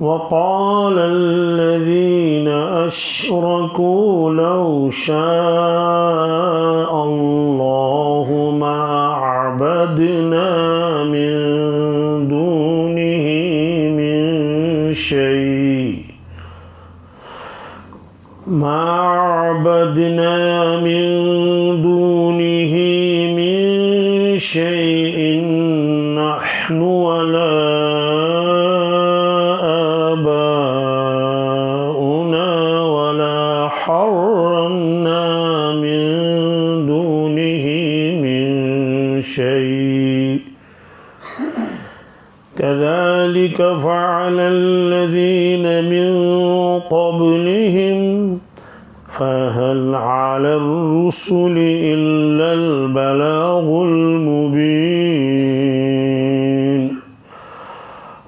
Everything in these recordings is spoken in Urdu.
وقال الذين أشركوا لو شاء الله ما عبدنا من دونه من شيء نحن ولا آباؤنا ولا حرمنا من دونه من شيء كذلك فعل الذين من قبلهم فهل على الرسل إلا البلاغ المبين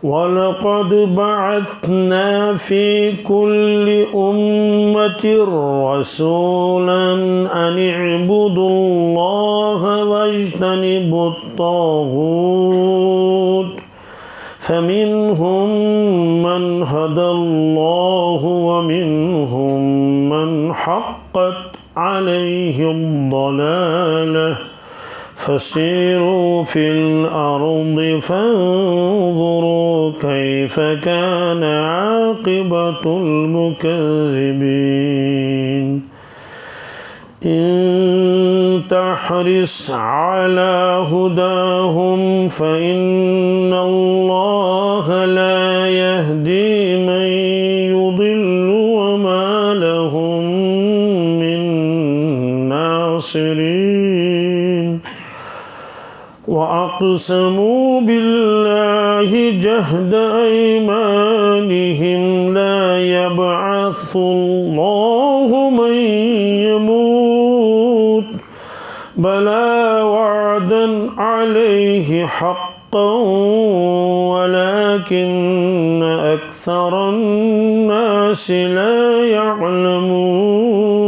ولقد بعثنا في كل أمة رسولا أن اعبدوا الله واجتنبوا الطاغوت فمنهم من هدى الله ومنهم من حقت عليه الضلالة فسيروا في الأرض فانظروا كيف كان عاقبة المكذبين إن تحرص على هداهم فإن الله لا يهدي من يضل وما لهم من ناصرين وأقسموا بالله جهد أيمانهم لا يبعث الله من يموت بلى وعدا عليه حقا ولكن أكثر الناس لا يعلمون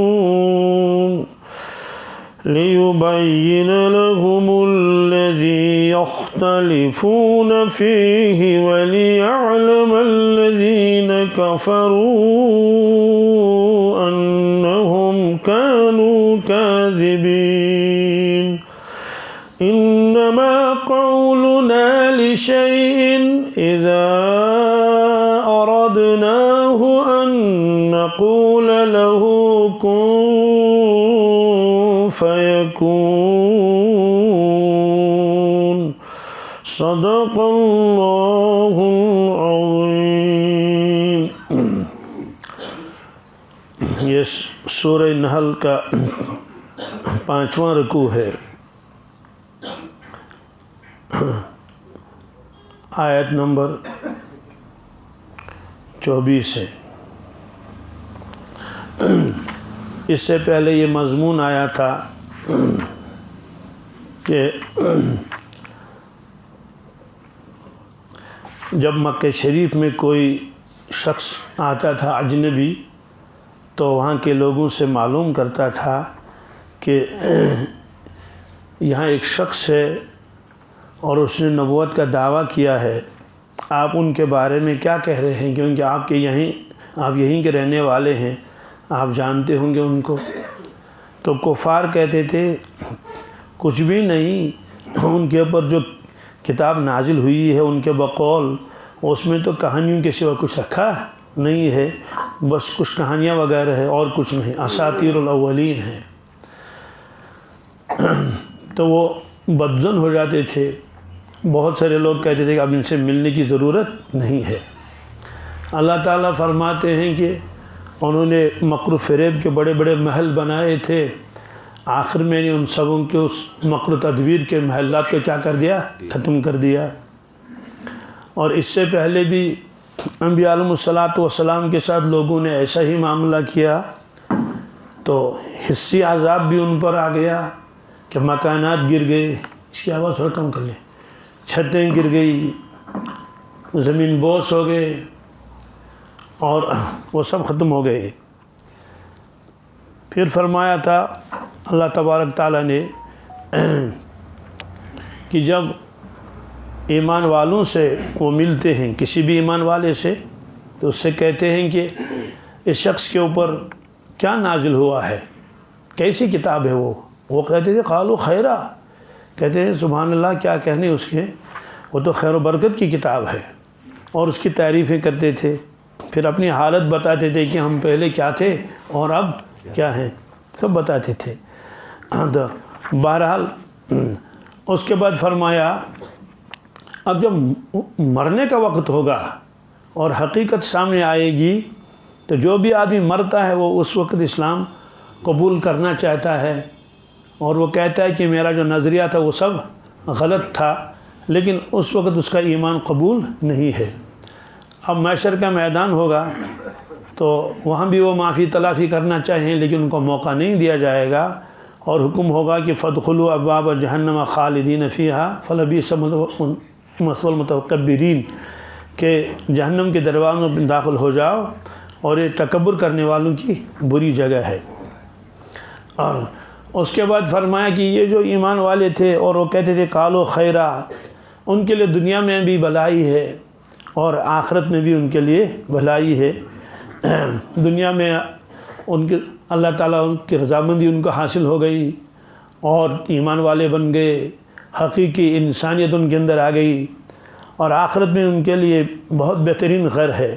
ليبين لهم الذي يختلفون فيه وليعلم الذين كفروا أنهم كانوا كاذبين إنما قولنا لشيء إذا أردناه أن نقول له كن فيكون صدق اللہ العظیم۔ یہ سورہ نحل کا 5واں رکوع ہے، آیت نمبر 24 ہے۔ اس سے پہلے یہ مضمون آیا تھا کہ جب مکہ شریف میں کوئی شخص آتا تھا اجنبی تو وہاں کے لوگوں سے معلوم کرتا تھا کہ یہاں ایک شخص ہے اور اس نے نبوت کا دعویٰ کیا ہے، آپ ان کے بارے میں کیا کہہ رہے ہیں؟ کیونکہ آپ یہیں کے رہنے والے ہیں، آپ جانتے ہوں گے ان کو۔ تو کفار کہتے تھے کچھ بھی نہیں، ان کے اوپر جو کتاب نازل ہوئی ہے ان کے بقول، اس میں تو کہانیوں کے سوا کچھ رکھا نہیں ہے، بس کچھ کہانیاں وغیرہ ہے اور کچھ نہیں، اساطیر الاولین ہیں۔ تو وہ بدظن ہو جاتے تھے۔ بہت سارے لوگ کہتے تھے کہ اب ان سے ملنے کی ضرورت نہیں ہے۔ اللہ تعالیٰ فرماتے ہیں کہ انہوں نے مکر و فریب کے بڑے بڑے محل بنائے تھے، آخر میں نے ان سبوں کے اس مکر و تدبیر کے محلات کو کیا کر دیا؟ ختم کر دیا۔ اور اس سے پہلے بھی انبیاء علیہ السلام کے ساتھ لوگوں نے ایسا ہی معاملہ کیا، تو حصی عذاب بھی ان پر آ گیا کہ مکانات گر گئے، اس کی آواز تھوڑا کم کر لیں، چھتیں گر گئی، زمین بوس ہو گئے اور وہ سب ختم ہو گئے۔ پھر فرمایا تھا اللہ تبارک تعالیٰ نے کہ جب ایمان والوں سے وہ ملتے ہیں، کسی بھی ایمان والے سے تو اس سے کہتے ہیں کہ اس شخص کے اوپر کیا نازل ہوا ہے، کیسی کتاب ہے وہ کہتے تھے قالوا خیرا، کہتے ہیں سبحان اللہ کیا کہنے اس کے، وہ تو خیر و برکت کی کتاب ہے، اور اس کی تعریفیں کرتے تھے، پھر اپنی حالت بتاتے تھے کہ ہم پہلے کیا تھے اور اب کیا ہیں، سب بتاتے تھے۔ تو بہرحال اس کے بعد فرمایا اب جب مرنے کا وقت ہوگا اور حقیقت سامنے آئے گی تو جو بھی آدمی مرتا ہے وہ اس وقت اسلام قبول کرنا چاہتا ہے، اور وہ کہتا ہے کہ میرا جو نظریہ تھا وہ سب غلط تھا، لیکن اس وقت اس کا ایمان قبول نہیں ہے۔ اب محشر کا میدان ہوگا تو وہاں بھی وہ معافی تلافی کرنا چاہیں، لیکن ان کو موقع نہیں دیا جائے گا، اور حکم ہوگا کہ فادخلوا ابواب جہنم خالدین فیہا فلبئس مثوی المتکبرین، کہ جہنم کے دروازوں میں داخل ہو جاؤ اور یہ تکبر کرنے والوں کی بری جگہ ہے۔ اور اس کے بعد فرمایا کہ یہ جو ایمان والے تھے اور وہ کہتے تھے قالوا خیرا، ان کے لیے دنیا میں بھی بھلائی ہے اور آخرت میں بھی ان کے لیے بھلائی ہے۔ دنیا میں ان کے اللہ تعالیٰ ان کی رضامندی ان کو حاصل ہو گئی اور ایمان والے بن گئے، حقیقی انسانیت ان کے اندر آ گئی، اور آخرت میں ان کے لیے بہت بہترین گھر ہے،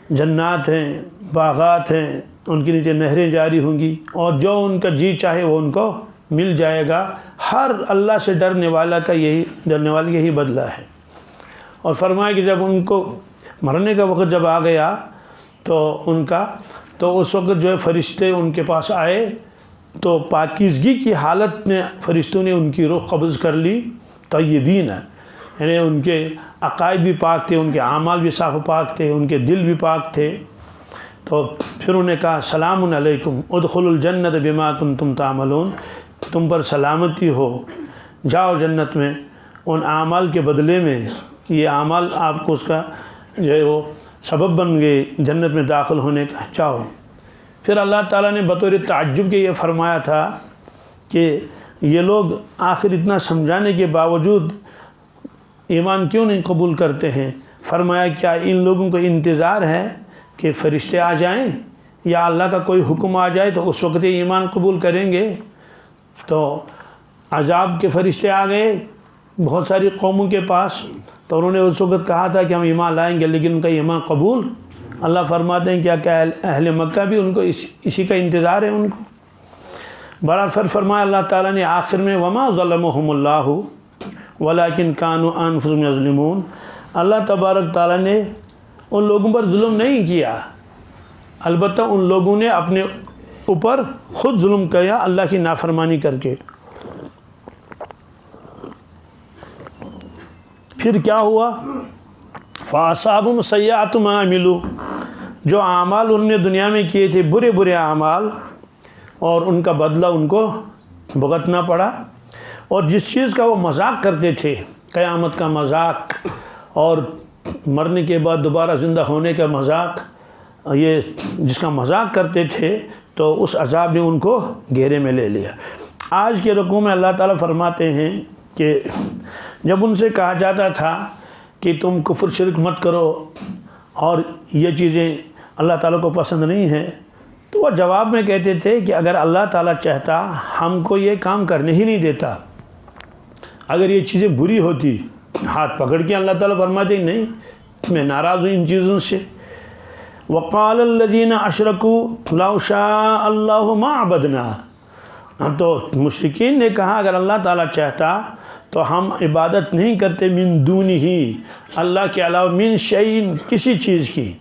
جنات ہیں، باغات ہیں، ان کے نیچے نہریں جاری ہوں گی، اور جو ان کا جی چاہے وہ ان کو مل جائے گا۔ ہر اللہ سے ڈرنے والے یہی بدلہ ہے۔ اور فرمایا کہ جب ان کو مرنے کا وقت جب آ گیا تو اس وقت جو ہے فرشتے ان کے پاس آئے تو پاکیزگی کی حالت میں فرشتوں نے ان کی روح قبض کر لی، طیبین، یعنی ان کے عقائد بھی پاک تھے، ان کے اعمال بھی صاف و پاک تھے، ان کے دل بھی پاک تھے۔ تو پھر انہوں نے کہا سلام علیکم ادخلوا الجنت بما کنتم تعملون، تم پر سلامتی ہو، جاؤ جنت میں ان اعمال کے بدلے میں، یہ اعمال آپ کو اس کا جو ہے وہ سبب بن گئے جنت میں داخل ہونے کا، جاؤ۔ پھر اللہ تعالیٰ نے بطور تعجب کے یہ فرمایا تھا کہ یہ لوگ آخر اتنا سمجھانے کے باوجود ایمان کیوں نہیں قبول کرتے ہیں؟ فرمایا کیا ان لوگوں کو انتظار ہے کہ فرشتے آ جائیں یا اللہ کا کوئی حکم آ جائے تو اس وقت یہ ایمان قبول کریں گے؟ تو عذاب کے فرشتے آ گئے بہت ساری قوموں کے پاس، تو انہوں نے اس وقت کہا تھا کہ ہم ایمان لائیں گے، لیکن ان کا ایمان قبول، اللہ فرماتے ہیں کیا اہل مکہ بھی ان کو اسی کا انتظار ہے ان کو۔ برابر فرمایا اللہ تعالیٰ نے آخر میں وما ظلمهم اللہ ولکن کانوا انفسهم یظلمون، اللہ تبارک تعالیٰ نے ان لوگوں پر ظلم نہیں کیا، البتہ ان لوگوں نے اپنے اوپر خود ظلم کیا اللہ کی نافرمانی کر کے۔ پھر کیا ہوا؟ فَأَصَابَهُمْ سَيِّئَاتُ مَا عَمِلُوا، جو اعمال انہوں نے دنیا میں کیے تھے برے برے اعمال، اور ان کا بدلہ ان کو بھگتنا پڑا۔ اور جس چیز کا وہ مذاق کرتے تھے، قیامت کا مذاق اور مرنے کے بعد دوبارہ زندہ ہونے کا مذاق، یہ جس کا مذاق کرتے تھے تو اس عذاب نے ان کو گھیرے میں لے لیا۔ آج کے رکوع میں اللہ تعالیٰ فرماتے ہیں کہ جب ان سے کہا جاتا تھا کہ تم کفر شرک مت کرو اور یہ چیزیں اللہ تعالیٰ کو پسند نہیں ہیں، تو وہ جواب میں کہتے تھے کہ اگر اللہ تعالیٰ چاہتا ہم کو یہ کام کرنے ہی نہیں دیتا، اگر یہ چیزیں بری ہوتی، ہاتھ پکڑ کے اللہ تعالیٰ فرماتے نہیں میں ناراض ہوں ان چیزوں سے۔ وقال الذین اشرکوا لو شاء اللہ ما عبدنا، تو مشرکین نے کہا اگر اللہ تعالیٰ چاہتا تو ہم عبادت نہیں کرتے من دونہ، اللہ کے علاوہ، من شیء، کسی چیز کی،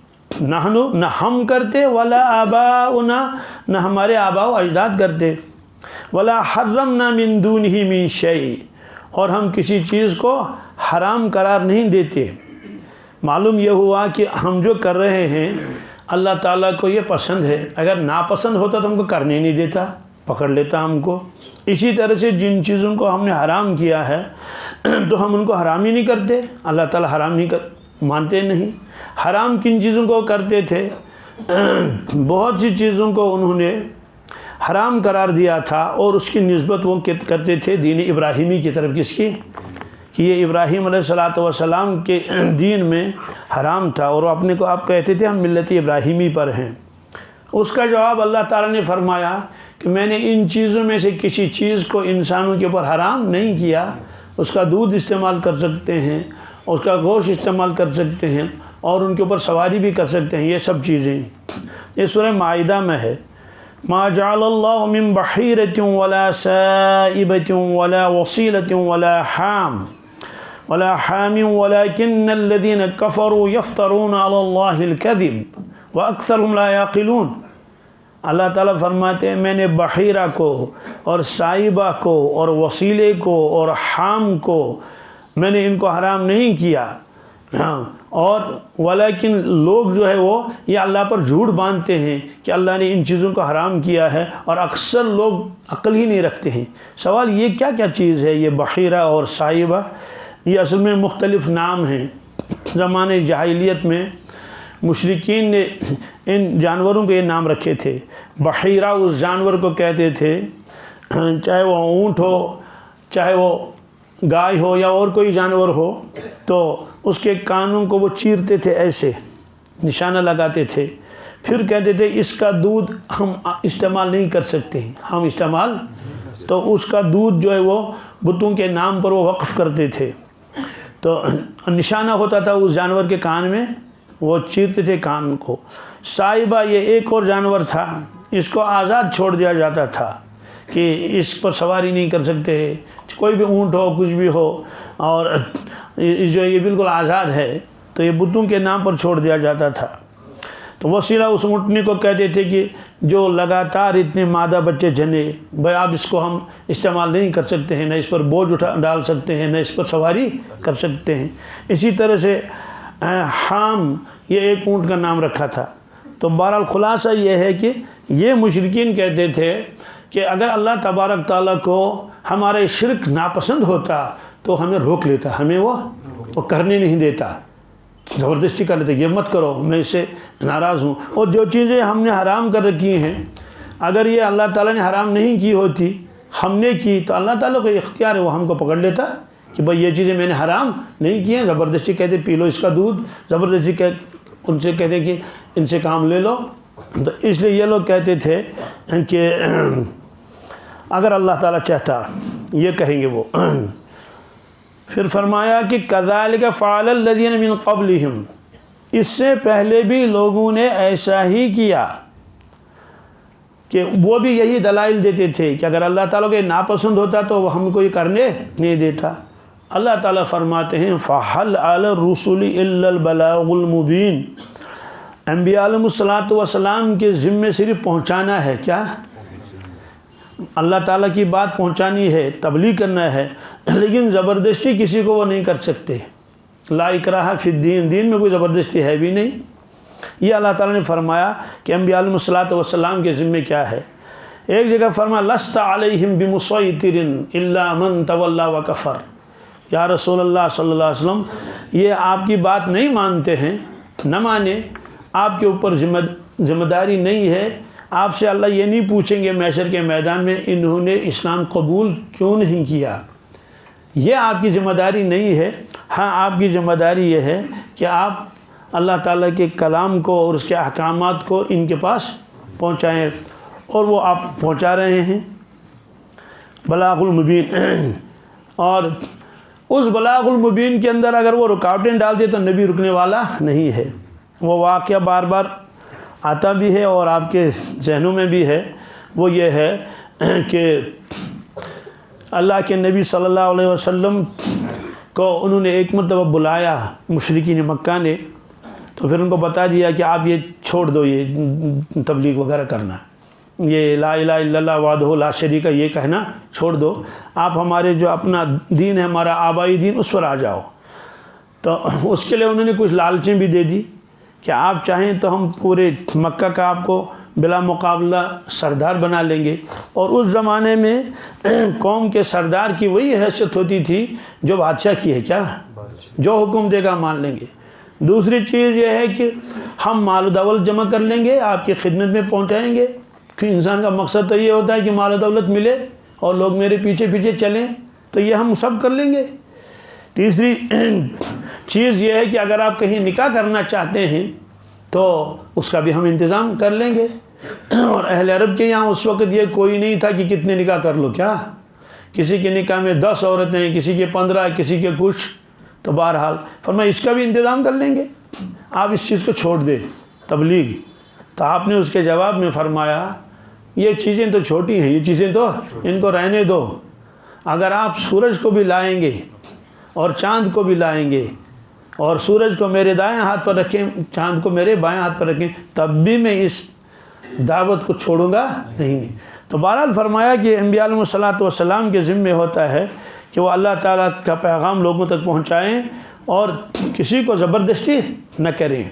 نحنو، نہ ہم کرتے، ولا آباؤنا، نہ ہمارے آباء و اجداد کرتے، ولا حرمنا من دونہ من شیء، اور ہم کسی چیز کو حرام قرار نہیں دیتے۔ معلوم یہ ہوا کہ ہم جو کر رہے ہیں اللہ تعالیٰ کو یہ پسند ہے، اگر ناپسند ہوتا تو ہم کو کرنے نہیں دیتا، پکڑ لیتا ہم کو۔ اسی طرح سے جن چیزوں کو ہم نے حرام کیا ہے تو ہم ان کو حرام ہی نہیں کرتے، اللہ تعالیٰ حرام نہیں مانتے نہیں۔ حرام کن چیزوں کو کرتے تھے؟ بہت سی چیزوں کو انہوں نے حرام قرار دیا تھا، اور اس کی نسبت وہ کرتے تھے دین ابراہیمی کی طرف، کس کی؟ کہ یہ ابراہیم علیہ السلام کے دین میں حرام تھا اور اپنے کو آپ کہتے تھے ہم ملت ابراہیمی پر ہیں، اس کا جواب اللہ تعالیٰ نے فرمایا کہ میں نے ان چیزوں میں سے کسی چیز کو انسانوں کے اوپر حرام نہیں کیا، اس کا دودھ استعمال کر سکتے ہیں، اس کا گوشت استعمال کر سکتے ہیں اور ان کے اوپر سواری بھی کر سکتے ہیں، یہ سب چیزیں یہ سورہ مائدہ میں ہے۔ ما جعل اللہ من بحیرۃ ولا سائبۃ ولا وصیلۃ ولا حام ولكن الذین کفروا یفترون علی اللہ الکذب واکثرهم لا یعقلون۔ اللہ تعالیٰ فرماتے ہیں میں نے بحیرہ کو اور سائبہ کو اور وسیلے کو اور حام کو میں نے ان کو حرام نہیں کیا، اور ولیکن لوگ جو ہے وہ یہ اللہ پر جھوٹ باندھتے ہیں کہ اللہ نے ان چیزوں کو حرام کیا ہے، اور اکثر لوگ عقل ہی نہیں رکھتے ہیں۔ سوال یہ کیا کیا چیز ہے یہ بحیرہ اور سائبہ؟ یہ اصل میں مختلف نام ہیں۔ زمانے جاہلیت میں مشرکین نے ان جانوروں کو یہ نام رکھے تھے۔ بحیرہ اس جانور کو کہتے تھے، چاہے وہ اونٹ ہو، چاہے وہ گائے ہو یا اور کوئی جانور ہو، تو اس کے کانوں کو وہ چیرتے تھے، ایسے نشانہ لگاتے تھے، پھر کہتے تھے اس کا دودھ ہم استعمال نہیں کر سکتے، ہم استعمال، تو اس کا دودھ جو ہے وہ بتوں کے نام پر وہ وقف کرتے تھے، تو نشانہ ہوتا تھا اس جانور کے کان میں، وہ چیرتے تھے کان کو۔ سائبہ یہ ایک اور جانور تھا، اس کو آزاد چھوڑ دیا جاتا تھا کہ اس پر سواری نہیں کر سکتے، کوئی بھی اونٹ ہو کچھ بھی ہو، اور جو یہ بالکل آزاد ہے، تو یہ بتوں کے نام پر چھوڑ دیا جاتا تھا۔ تو وسیلہ اس اونٹنی کو کہتے تھے کہ جو لگاتار اتنے مادہ بچے جنے، بھائی اب اس کو ہم استعمال نہیں کر سکتے ہیں، نہ اس پر بوجھ ڈال سکتے ہیں، نہ اس پر سواری کر سکتے ہیں۔ اسی طرح سے حام یہ ایک اونٹ کا نام رکھا تھا۔ تو بہرحال خلاصہ یہ ہے کہ یہ مشرکین کہتے تھے کہ اگر اللہ تبارک تعالیٰ کو ہمارا شرک ناپسند ہوتا تو ہمیں روک لیتا، ہمیں وہ کرنے نہیں دیتا، زبردستی کر لیتے، یہ مت کرو، میں اس سے ناراض ہوں۔ اور جو چیزیں ہم نے حرام کر رکھی ہیں، اگر یہ اللہ تعالیٰ نے حرام نہیں کی ہوتی، ہم نے کی، تو اللہ تعالیٰ کو اختیار ہے، وہ ہم کو پکڑ لیتا کہ بھائی یہ چیزیں میں نے حرام نہیں کی ہیں، زبردستی کہتے پی لو اس کا دودھ، زبردستی ان سے کہتے کہ ان سے کام لے لو۔ تو اس لیے یہ لوگ کہتے تھے کہ اگر اللہ تعالیٰ چاہتا، یہ کہیں گے وہ۔ پھر فرمایا کہ کذالک فعل الذین من قبلہم، اس سے پہلے بھی لوگوں نے ایسا ہی کیا، کہ وہ بھی یہی دلائل دیتے تھے کہ اگر اللہ تعالیٰ کو یہ ناپسند ہوتا تو وہ ہم کو یہ کرنے نہیں دیتا۔ اللہ تعالیٰ فرماتے ہیں فَحَلْ عَلَى الرُّسُلِ إِلَّا الْبَلَاغُ الْمُبِينُ، انبیاء علیہ السلام کے ذمے صرف پہنچانا ہے، کیا؟ اللہ تعالیٰ کی بات پہنچانی ہے، تبلیغ کرنا ہے، لیکن زبردستی کسی کو وہ نہیں کر سکتے۔ لا اکراہ فی الدین، دین میں کوئی زبردستی ہے بھی نہیں۔ یہ اللہ تعالیٰ نے فرمایا کہ انبیاء علیہ السلام کے ذمے کیا ہے۔ ایک جگہ فرمایا لست علیہم بمسیطر الا من تولی وکفر، یا رسول اللہ صلی اللہ علیہ وسلم یہ آپ کی بات نہیں مانتے ہیں، نہ مانے، آپ کے اوپر ذمہ داری نہیں ہے، آپ سے اللہ یہ نہیں پوچھیں گے محشر کے میدان میں انہوں نے اسلام قبول کیوں نہیں کیا، یہ آپ کی ذمہ داری نہیں ہے۔ ہاں آپ کی ذمہ داری یہ ہے کہ آپ اللہ تعالیٰ کے کلام کو اور اس کے احکامات کو ان کے پاس پہنچائیں، اور وہ آپ پہنچا رہے ہیں، بلاغ المبین۔ اور اس بلاغ المبین کے اندر اگر وہ رکاوٹیں ڈال دے تو نبی رکنے والا نہیں ہے۔ وہ واقعہ بار بار آتا بھی ہے اور آپ کے ذہنوں میں بھی ہے، وہ یہ ہے کہ اللہ کے نبی صلی اللہ علیہ وسلم کو انہوں نے ایک مرتبہ بلایا مشرکین مکہ نے، تو پھر ان کو بتا دیا کہ آپ یہ چھوڑ دو، یہ تبلیغ وغیرہ کرنا، یہ لا الہ الا اللہ وحدہ لا شریک یہ کہنا چھوڑ دو، آپ ہمارے جو اپنا دین ہے، ہمارا آبائی دین، اس پر آ جاؤ۔ تو اس کے لیے انہوں نے کچھ لالچیں بھی دے دی کہ آپ چاہیں تو ہم پورے مکہ کا آپ کو بلا مقابلہ سردار بنا لیں گے، اور اس زمانے میں قوم کے سردار کی وہی حیثیت ہوتی تھی جو بادشاہ کی ہے، کیا؟ جو حکم دے گا مان لیں گے۔ دوسری چیز یہ ہے کہ ہم مال و دولت جمع کر لیں گے، آپ کی خدمت میں پہنچائیں گے، کہ انسان کا مقصد تو یہ ہوتا ہے کہ مال و دولت ملے اور لوگ میرے پیچھے پیچھے چلیں، تو یہ ہم سب کر لیں گے۔ تیسری چیز یہ ہے کہ اگر آپ کہیں نکاح کرنا چاہتے ہیں تو اس کا بھی ہم انتظام کر لیں گے. اور اہل عرب کے یہاں اس وقت یہ کوئی نہیں تھا کہ کتنے نکاح کر لو. کیا کسی کے نکاح میں 10 عورتیں، کسی کے 15، کسی کے کچھ. تو بہرحال فرمایا اس کا بھی انتظام کر لیں گے، آپ اس چیز کو چھوڑ دیں تبلیغ. تو آپ نے اس کے جواب میں فرمایا یہ چیزیں تو چھوٹی ہیں، یہ چیزیں تو ان کو رہنے دو. اگر آپ سورج کو بھی لائیں گے اور چاند کو بھی لائیں گے اور سورج کو میرے دائیں ہاتھ پر رکھیں، چاند کو میرے بائیں ہاتھ پر رکھیں، تب بھی میں اس دعوت کو چھوڑوں گا نہیں. تو بہرحال فرمایا کہ انبیاء علیہ الصلوۃ والسلام کے ذمے ہوتا ہے کہ وہ اللہ تعالیٰ کا پیغام لوگوں تک پہنچائیں اور کسی کو زبردستی نہ کریں،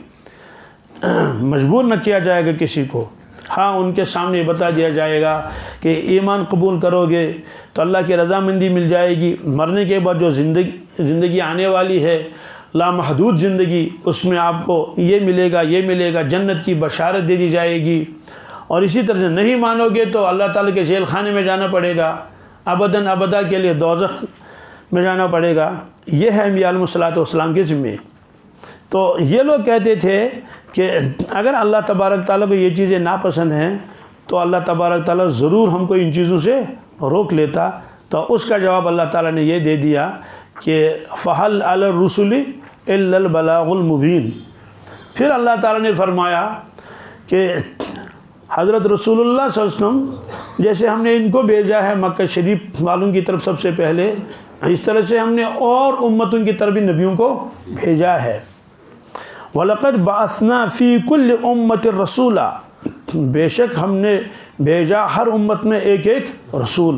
مجبور نہ کیا جائے گا کسی کو. ہاں ان کے سامنے بتا دیا جائے گا کہ ایمان قبول کرو گے تو اللہ کی رضامندی مل جائے گی، مرنے کے بعد جو زندگی آنے والی ہے لامحدود زندگی، اس میں آپ کو یہ ملے گا، یہ ملے گا، جنت کی بشارت دے دی جائے گی. اور اسی طرح سے نہیں مانو گے تو اللہ تعالیٰ کے جیل خانے میں جانا پڑے گا، ابداً ابدا کے لیے دوزخ میں جانا پڑے گا. یہ ہے انبیاء علیہ الصلوۃ والسلام کے ذمے. تو یہ لوگ کہتے تھے کہ اگر اللہ تبارک تعالیٰ کو یہ چیزیں ناپسند ہیں تو اللہ تبارک تعالیٰ ضرور ہم کو ان چیزوں سے روک لیتا. تو اس کا جواب اللہ تعالیٰ نے یہ دے دیا کہ فَهَلْ عَلَى الرُّسُلِ إِلَّا الْبَلَاغُ الْمُبِينُ. پھر اللہ تعالیٰ نے فرمایا کہ حضرت رسول اللہ صلی اللہ علیہ وسلم جیسے ہم نے ان کو بھیجا ہے مکہ شریف والوں کی طرف سب سے پہلے، اس طرح سے ہم نے اور امتوں کی طرف بھی نبیوں کو بھیجا ہے. وَلَقَدْ بَعَثْنَا فِي كُلِّ أُمَّةٍ رَسُولًا. بے شک ہم نے بھیجا ہر امت میں ایک ایک رسول،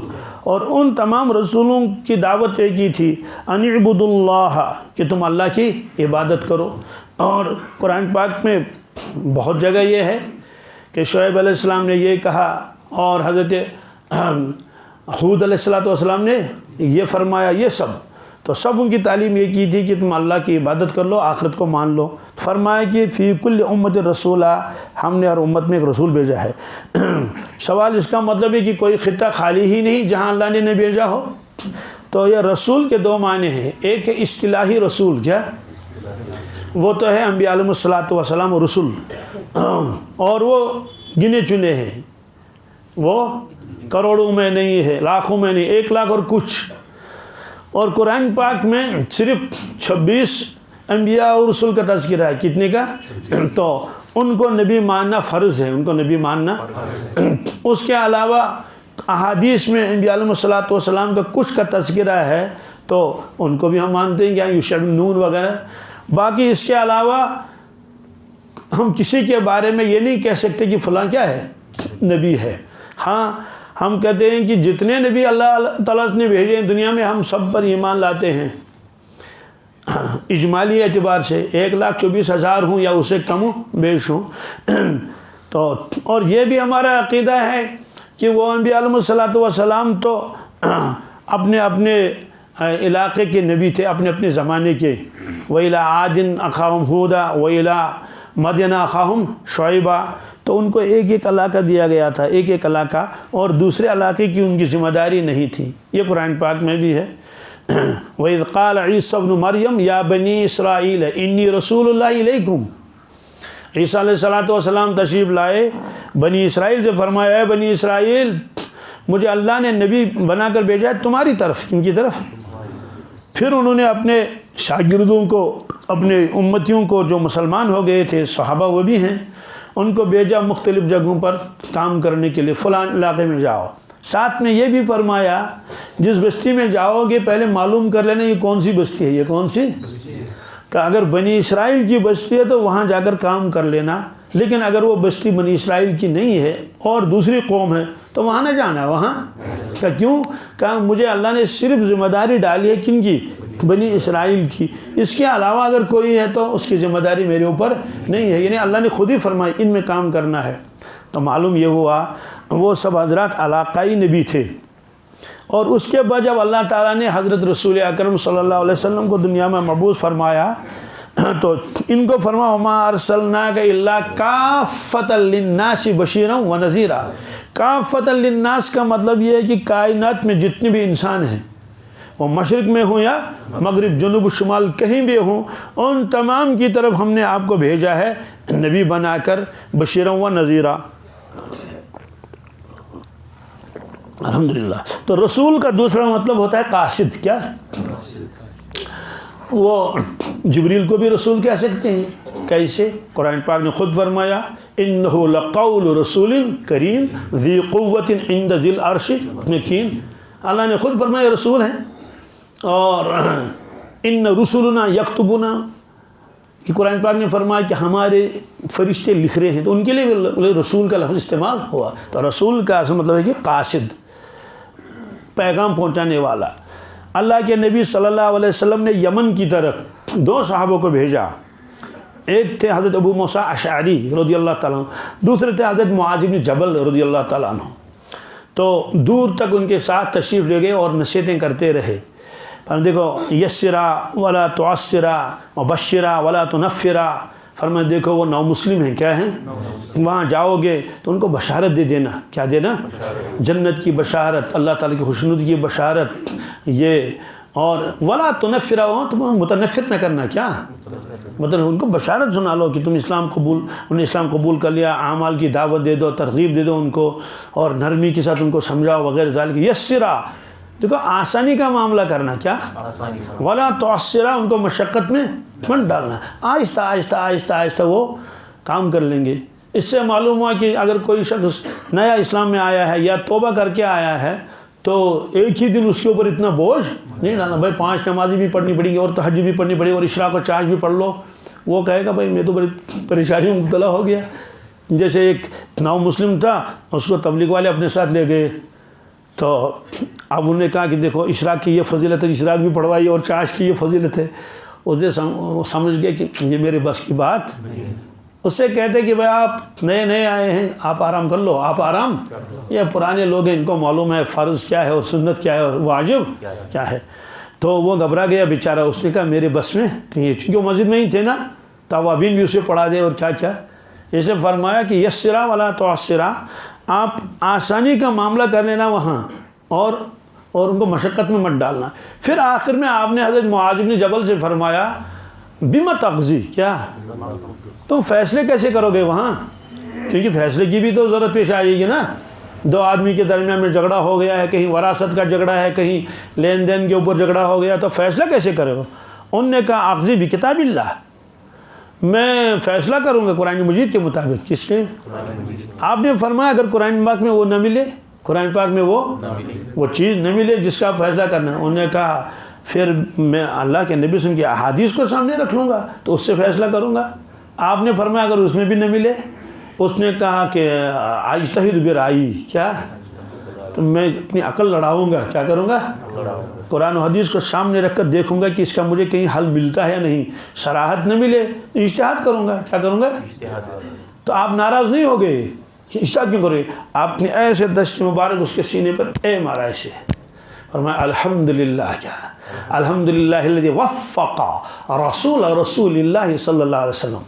اور ان تمام رسولوں کی دعوت ایک ہی تھی، ان اعبدوا اللہ، کہ تم اللہ کی عبادت کرو. اور قرآن پاک میں بہت جگہ یہ ہے کہ شعیب علیہ السلام نے یہ کہا، اور حضرت ہود علیہ السلام نے یہ فرمایا. یہ سب تو سب ان کی تعلیم یہ کی تھی کہ تم اللہ کی عبادت کر لو، آخرت کو مان لو. فرمایا کہ فی کل امت رسولہ، ہم نے ہر امت میں ایک رسول بھیجا ہے. سوال اس کا مطلب ہے کہ کوئی خطہ خالی ہی نہیں جہاں اللہ نے نہیں بھیجا ہو. تو یہ رسول کے دو معنی ہیں. ایک ہے اصطلاحی رسول، کیا وہ تو ہے انبیاء علیہ الصلوۃ والسلام رسول، اور وہ گنے چنے ہیں، وہ کروڑوں میں نہیں ہے، لاکھوں میں نہیں، 1 لاکھ اور کچھ. اور قرآن پاک میں صرف 26 انبیاء اور رسول کا تذکرہ ہے. کتنے کا؟ تو ان کو نبی ماننا فرض ہے، ان کو نبی ماننا. اس کے علاوہ احادیث میں انبیاء علیہ الصلوۃ والسلام کا کچھ کا تذکرہ ہے تو ان کو بھی ہم مانتے ہیں کہ یشهدون وغیرہ. باقی اس کے علاوہ ہم کسی کے بارے میں یہ نہیں کہہ سکتے کہ فلاں کیا ہے، نبی ہے. ہاں ہم کہتے ہیں کہ جتنے نبی اللہ تعالیٰ نے بھیجے ہیں دنیا میں ہم سب پر ایمان لاتے ہیں اجمالی اعتبار سے، 1,24,000 ہوں یا اسے کم ہوں بیش ہوں. تو اور یہ بھی ہمارا عقیدہ ہے کہ وہ انبیاء علیہ الصلوۃ والسلام تو اپنے اپنے علاقے کے نبی تھے، اپنے اپنے زمانے کے. وَإِلَىٰ عَادٍ أَخَاهُمْ هُودًا وَإِلَىٰ مَدْيَنَ أَخَاهُمْ شُعَيْبًا. تو ان کو ایک ایک علاقہ دیا گیا تھا، ایک ایک علاقہ، اور دوسرے علاقے کی ان کی ذمہ داری نہیں تھی. یہ قرآن پاک میں بھی ہے. وَإِذْ قَالَ عِيسَىٰ ابْنُ مَرْيَمَ يَا بَنِي إِسْرَائِيلَ إِنِّي رَسُولُ اللَّهِ إِلَيْكُمْ. عیسیٰ علیہ السلام تشریف لائے بنی اسرائیل سے، فرمایا اے بنی اسرائیل مجھے اللہ نے نبی بنا کر بھیجا ہے تمہاری طرف. کن کی طرف؟ پھر انہوں نے اپنے شاگردوں کو، اپنے امتیوں کو جو مسلمان ہو گئے تھے، صحابہ وہ بھی ہیں، ان کو بھیجا مختلف جگہوں پر کام کرنے کے لیے. فلاں علاقے میں جاؤ. ساتھ میں یہ بھی فرمایا جس بستی میں جاؤ گے پہلے معلوم کر لینا یہ کون سی بستی ہے، یہ کون سی کہ اگر بنی اسرائیل کی بستی ہے تو وہاں جا کر کام کر لینا، لیکن اگر وہ بستی بنی اسرائیل کی نہیں ہے اور دوسری قوم ہے تو وہاں نہ جانا. وہاں کہ کیوں؟ کہا مجھے اللہ نے صرف ذمہ داری ڈالی ہے کن کی؟ بنی اسرائیل کی. اس کے علاوہ اگر کوئی ہے تو اس کی ذمہ داری میرے اوپر نہیں ہے. یعنی اللہ نے خود ہی فرمائی ان میں کام کرنا ہے. تو معلوم یہ ہوا وہ سب حضرات علاقائی نبی تھے. اور اس کے بعد جب اللہ تعالیٰ نے حضرت رسول اکرم صلی اللہ علیہ وسلم کو دنیا میں مبعوث فرمایا تو ان کو فرمایا وما ارسلناک الا کافۃ للناس بشیرا ونذیرا. کافۃ للناس کا مطلب یہ ہے کہ کائنات میں جتنے بھی انسان ہیں وہ مشرق میں ہوں یا مغرب، جنوب شمال کہیں بھی ہوں، ان تمام کی طرف ہم نے آپ کو بھیجا ہے نبی بنا کر بشیرا و نذیرا۔ الحمدللہ۔ تو رسول کا دوسرا مطلب ہوتا ہے قاصد۔ کیا؟ وہ جبریل کو بھی رسول کہہ سکتے ہیں۔ کیسے؟ قرآن پاک نے خود فرمایا انہ لقول رسول کریم ذی قوت عند ذی العرش مکین۔ اللہ نے خود فرمایا رسول ہیں، اور ان رسولنا یکتبون، کہ قرآن پاک نے فرمایا کہ ہمارے فرشتے لکھ رہے ہیں، تو ان کے لیے رسول کا لفظ استعمال ہوا۔ تو رسول کا اصل مطلب ہے کہ قاصد، پیغام پہنچانے والا۔ اللہ کے نبی صلی اللہ علیہ وسلم نے یمن کی طرف 2 صحابوں کو بھیجا، ایک تھے حضرت ابو موسیٰ اشعری رضی اللہ تعالیٰ عنہ، دوسرے تھے حضرت معاذ بن جبل رضی اللہ تعالیٰ عنہ۔ تو دور تک ان کے ساتھ تشریف لے گئے اور نصیحتیں کرتے رہے۔ پر دیکھو یسرا ولا تعسرا وبشرا ولا تنفرا، فرمایا دیکھو وہ نو مسلم ہیں، کیا ہیں؟ وہاں جاؤ گے تو ان کو بشارت دے دینا۔ کیا دینا؟ جنت کی بشارت، اللہ تعالیٰ کی خوشنودی کی بشارت، یہ۔ اور ولا تنفرا، تم متنفر نہ کرنا، کیا مطلب ان کو بشارت سنا لو کہ تم اسلام قبول، انہیں اسلام قبول کر لیا، اعمال کی دعوت دے دو، ترغیب دے دو ان کو، اور نرمی کے ساتھ ان کو سمجھاؤ وغیرہ ذالک۔ یسرا، دیکھو آسانی کا معاملہ کرنا، کیا؟ ولا تعسرا، ان کو مشقت میں مت ڈالنا، آہستہ آہستہ آہستہ آہستہ وہ کام کر لیں گے۔ اس سے معلوم ہوا کہ اگر کوئی شخص نیا اسلام میں آیا ہے یا توبہ کر کے آیا ہے تو ایک ہی دن اس کے اوپر اتنا بوجھ نہیں ڈالنا۔ بھائی 5 نمازیں بھی پڑھنی پڑیں گی، اور تہجد بھی پڑھنی پڑے گی، اور اشراق و چاش بھی پڑھ لو۔ وہ کہے گا بھائی میں تو بڑی پریشانی میں مبتلا ہو گیا۔ جیسے ایک نو مسلم تھا، اس کو تبلیغ والے اپنے ساتھ لے گئے، تو اب انہوں نے کہا کہ دیکھو اشراق کی یہ فضیلت ہے، اشراق بھی پڑھوائی، اور چاش کی یہ فضیلت ہے۔ اس نے سمجھ گیا کہ یہ میرے بس کی بات۔ اس سے کہتے کہ بھائی آپ نئے نئے آئے ہیں، آپ آرام کر لو، آپ آرام، یہ پرانے لوگ ہیں، ان کو معلوم ہے فرض کیا ہے اور سنت کیا ہے اور واجب کیا ہے۔ تو وہ گھبرا گیا بیچارہ، اس نے کہا میرے بس میں نہیں ہے، چونکہ وہ مسجد میں ہی تھے نا، توابین بھی اسے پڑھا دے اور کیا کیا۔ اسے فرمایا کہ یسرا ولا تعسرا، آپ آسانی کا معاملہ کر لینا وہاں، اور ان کو مشقت میں مت ڈالنا۔ پھر آخر میں آپ نے حضرت معاذ بن جبل سے فرمایا بما تقضی، کیا تم فیصلے کیسے کرو گے وہاں؟ کیونکہ فیصلے کی بھی تو ضرورت پیش آئے گی نا۔ 2 آدمی کے درمیان میں جھگڑا ہو گیا ہے، کہیں وراثت کا جھگڑا ہے، کہیں لین دین کے اوپر جھگڑا ہو گیا، تو فیصلہ کیسے کرے گا؟ انہوں نے کہا اقضی بکتاب اللہ، میں فیصلہ کروں گا قرآن مجید کے مطابق۔ کس نے؟ آپ نے فرمایا اگر قرآن پاک میں وہ نہ ملے، قرآن پاک میں وہ چیز نہ ملے جس کا فیصلہ کرنا ہے، انہوں نے کہا پھر میں اللہ کے نبی صلی اللہ علیہ وسلم کی احادیث کو سامنے رکھ لوں گا تو اس سے فیصلہ کروں گا۔ آپ نے فرمایا اگر اس میں بھی نہ ملے، اس نے کہا کہ اجتہد برأیی، کیا تو میں اپنی عقل لڑاؤں گا، کیا کروں گا؟ قرآن و حدیث کو سامنے رکھ کر دیکھوں گا کہ اس کا مجھے کہیں حل ملتا ہے یا نہیں۔ صراحت نہ ملے تو اجتہاد کروں گا، کیا کروں گا؟ تو آپ ناراض نہیں ہو گئے کہ اجتہاد کیوں کرو گے؟ آپ نے ایسے دست مبارک اس کے سینے پر مارا ایسے، فرمایا الحمدللہ، کیا الحمدللہ الذی وفق رسول اللہ صلی اللہ علیہ وسلم،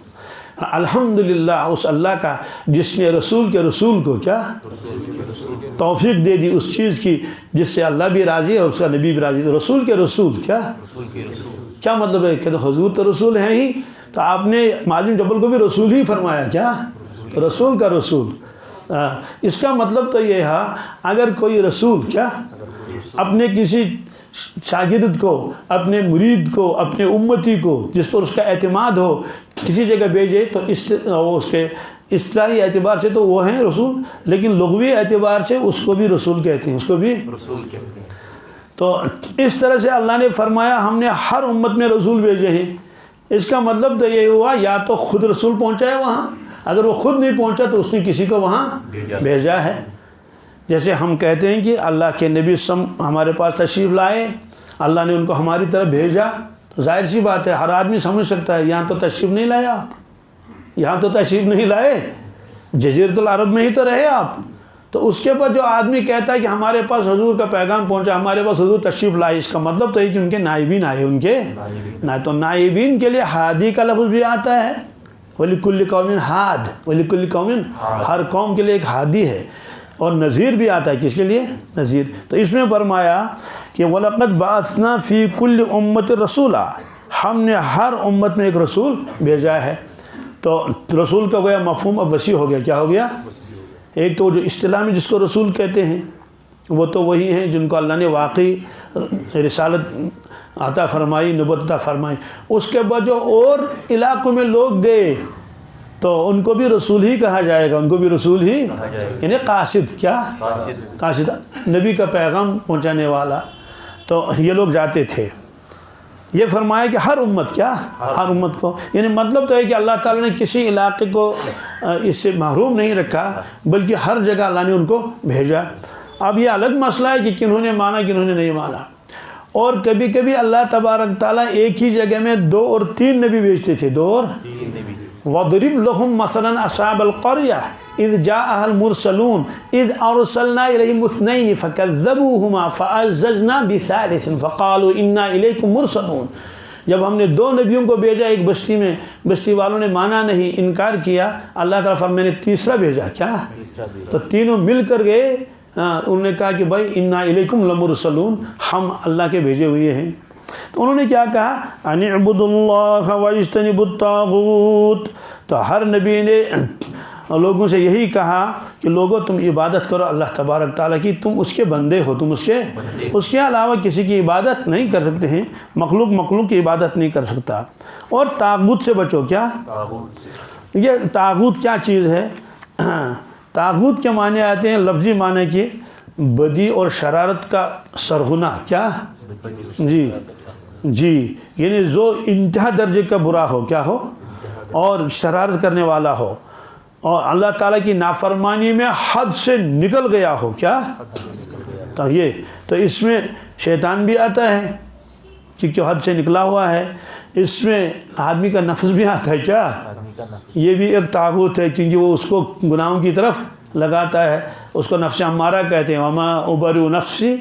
الحمدللہ اس اللہ کا جس نے رسول کے رسول کو کیا توفیق دے دی اس چیز کی جس سے اللہ بھی راضی ہے اور اس کا نبی بھی راضی ہے۔ رسول کے رسول، کیا مطلب ہے کہ حضور تو رسول ہیں ہی، تو آپ نے معاذ بن جبل کو بھی رسول ہی فرمایا، کیا رسول کا رسول۔ اس کا مطلب تو یہ ہے اگر کوئی رسول کیا اپنے کسی شاگرد کو، اپنے مرید کو، اپنے امتی کو جس پر اس کا اعتماد ہو کسی جگہ بھیجے تو اس کے اصطلاحی اعتبار سے تو وہ ہیں رسول، لیکن لغوی اعتبار سے اس کو بھی رسول کہتے ہیں، اس کو بھی رسول کہتے ہیں۔ تو اس طرح سے اللہ نے فرمایا ہم نے ہر امت میں رسول بھیجے ہیں۔ اس کا مطلب تو یہ ہوا یا تو خود رسول پہنچا ہے وہاں، اگر وہ خود نہیں پہنچا تو اس نے کسی کو وہاں بھیجا ہے۔ جیسے ہم کہتے ہیں کہ اللہ کے نبی ہمارے پاس تشریف لائے، اللہ نے ان کو ہماری طرف بھیجا، تو ظاہر سی بات ہے ہر آدمی سمجھ سکتا ہے یہاں تو تشریف نہیں لائے آپ، یہاں تو تشریف نہیں لائے، جزیرۃ العرب میں ہی تو رہے آپ۔ تو اس کے بعد جو آدمی کہتا ہے کہ ہمارے پاس حضور کا پیغام پہنچا، ہمارے پاس حضور تشریف لائے، اس کا مطلب تو یہ کہ ان کے نائبین آئے، ان کے تو نائبین کے لیے ہادی کا لفظ بھی آتا ہے، وَلِكُلِّ قَوْمٍ ہاد، وَلِكُلِّ قَوْمٍ، ہر قوم کے لیے ایک ہادی ہے۔ اور نذیر بھی آتا ہے، کس کے لیے؟ نذیر۔ تو اس میں فرمایا کہ وَلَقَدْ بَعَثْنَا فِي كُلِّ أُمَّةٍ رَسُولًا، ہم نے ہر امت میں ایک رسول بھیجا ہے۔ تو رسول کا گویا مفہوم اب وسیع ہو گیا، کیا ہو گیا؟ ایک تو جو اصطلاح میں جس کو رسول کہتے ہیں وہ تو وہی ہیں جن کو اللہ نے واقعی رسالت عطا فرمائی، نبوت عطا فرمائی۔ اس کے بعد جو اور علاقوں میں لوگ گئے تو ان کو بھی رسول ہی کہا جائے گا، ان کو بھی رسول ہی، یعنی قاصد، کیا؟ قاصد، نبی کا پیغام پہنچانے والا۔ تو یہ لوگ جاتے تھے۔ یہ فرمایا کہ ہر امت، کیا؟ ہر امت کو، یعنی مطلب تو ہے کہ اللہ تعالیٰ نے کسی علاقے کو اس سے محروم نہیں رکھا، بلکہ ہر جگہ اللہ نے ان کو بھیجا۔ اب یہ الگ مسئلہ ہے کہ کنہوں نے مانا کنہوں نے نہیں مانا، اور کبھی کبھی اللہ تبارک تعالیٰ ایک ہی جگہ میں 2 اور 3 نبی بھیجتے تھے، 2 اور 3 نبی۔ وَضْرِبْ لَهُمْ مَثَلًا أَصْحَابَ الْقَرْيَةِ إِذْ جَاءَهَا الْمُرْسَلُونَ إِذْ أَرْسَلْنَا إِلَيْهِمُ اثْنَيْنِ فَكَذَّبُوهُمَا فَعَزَّزْنَا بِثَالِثٍ فَقَالُوا إِنَّا إِلَيْكُمْ مُرْسَلُونَ۔ جب ہم نے 2 نبیوں کو بھیجا ایک بستی میں، بستی والوں نے مانا نہیں، انکار کیا، اللہ تعالیٰ فرمایا میں نے تیسرا بھیجا، کیا؟ تو تینوں مل کر گئے، انہوں نے کہا کہ بھائی اِنَّا إِلَيْكُمْ لَمُرْسَلُونَ، ہم اللہ کے بھیجے ہوئے ہیں۔ تو انہوں نے کیا کہا؟ اَنِ اعْبُدُوا اللَّهَ وَاجْتَنِبُوا الطَّاغُوتَ۔ تو ہر نبی نے لوگوں سے یہی کہا کہ لوگوں تم عبادت کرو اللہ تبارک تعالیٰ کی، تم اس کے بندے ہو، تم اس کے علاوہ کسی کی عبادت نہیں کر سکتے ہیں، مخلوق کی عبادت نہیں کر سکتا، اور طاغوت سے بچو۔ کیا؟ یہ طاغوت کیا چیز ہے؟ طاغوت کے معنی آتے ہیں لفظی معنی کے بدی اور شرارت کا سرغنہ، کیا؟ جی، یعنی جو انتہا درجے کا برا ہو، کیا ہو؟ اور شرارت کرنے والا ہو، اور اللہ تعالیٰ کی نافرمانی میں حد سے نکل گیا ہو، کیا؟ تو اس میں شیطان بھی آتا ہے کیونکہ حد سے نکلا ہوا ہے، اس میں آدمی کا نفس بھی آتا ہے، کیا؟ یہ بھی ایک طاغوت ہے کیونکہ وہ اس کو گناہوں کی طرف لگاتا ہے، اس کو نفس امارہ کہتے ہیں، وما ابرئ نفسی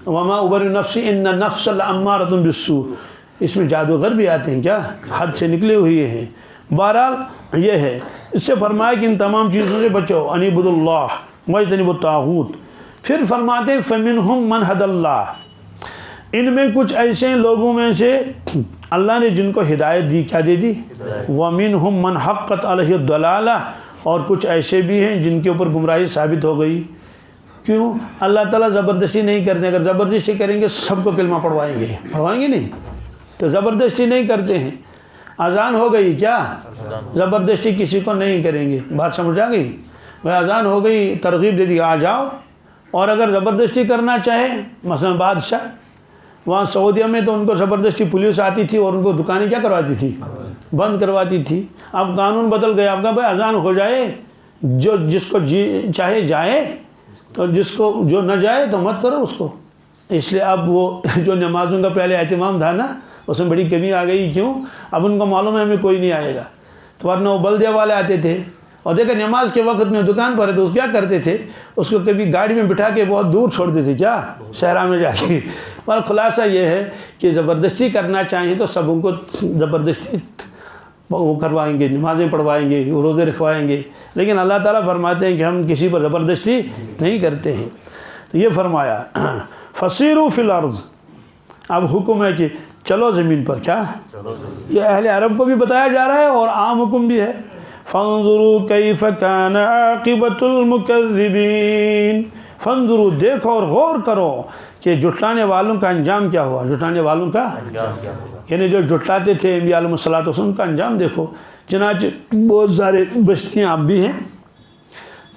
وما ابرئ نفسی ان النفس لامارۃ بالسوء۔ اس میں جادوگر بھی آتے ہیں، کیا؟ حد سے نکلے ہوئے ہیں۔ بہرحال یہ ہے، اس سے فرمایا کہ ان تمام چیزوں سے بچو، ان اعبدوا اللہ واجتنبوا الطاغوت۔ پھر فرماتے ہیں فمنہم من ھدی اللہ، ان میں کچھ ایسے لوگوں میں سے اللہ نے جن کو ہدایت دی، کیا دے دی؟ ومنہم من حقت علیہ الضلالہ، اور کچھ ایسے بھی ہیں جن کے اوپر گمراہی ثابت ہو گئی۔ کیوں؟ اللہ تعالیٰ زبردستی نہیں کرتے، اگر زبردستی کریں گے سب کو کلمہ پڑھوائیں گے نہیں، تو زبردستی نہیں کرتے ہیں۔ اذان ہو گئی، کیا؟ زبردستی کسی کو نہیں کریں گے، بات سمجھ آ گئی؟ بھائی اذان ہو گئی، ترغیب دے دی آ جاؤ، اور اگر زبردستی کرنا چاہے، مثلا بادشاہ وہاں سعودیہ میں تو ان کو زبردستی پولیس آتی تھی اور ان کو دکانیں کیا کرواتی تھی؟ بند کرواتی تھی۔ اب قانون بدل گیا، اب کہا بھائی اذان ہو جائے، جس کو چاہے جائے، تو جس کو جو نہ جائے تو مت کرو اس کو۔ اس لیے اب وہ جو نمازوں کا پہلے اہتمام تھا نا، اس میں بڑی کمی آ گئی۔ کیوں؟ اب ان کو معلوم ہے ہمیں کوئی نہیں آئے گا، تو ورنہ وہ بلدیہ والے آتے تھے اور دیکھا نماز کے وقت میں دکان پر ہے تو کیا کرتے تھے، اس کو کبھی گاڑی میں بٹھا کے بہت دور چھوڑ دیتے، کیا؟ صحرا میں جا کے۔ اور خلاصہ یہ ہے کہ زبردستی کرنا چاہیں تو سب ان کو زبردستی وہ کروائیں گے، نمازیں پڑھوائیں گے، روزے رکھوائیں گے، لیکن اللہ تعالیٰ فرماتے ہیں کہ ہم کسی پر زبردستی نہیں کرتے ہیں۔ تو یہ فرمایا فسیروا فی الارض، اب حکم ہے کہ چلو زمین پر، کیا؟ یہ اہل عرب کو بھی بتایا جا رہا ہے اور عام حکم بھی ہے۔ فانظروا کیف کان عاقبۃ المکذبین، فانظروا دیکھو اور غور کرو کہ جھٹلانے والوں کا انجام کیا ہوا، جھٹلانے والوں کا یعنی جو جھٹلاتے تھے انبیاء علیہ الصلوۃ والسلام کا انجام دیکھو۔ چنانچہ بہت سارے بستیاں اب بھی ہیں،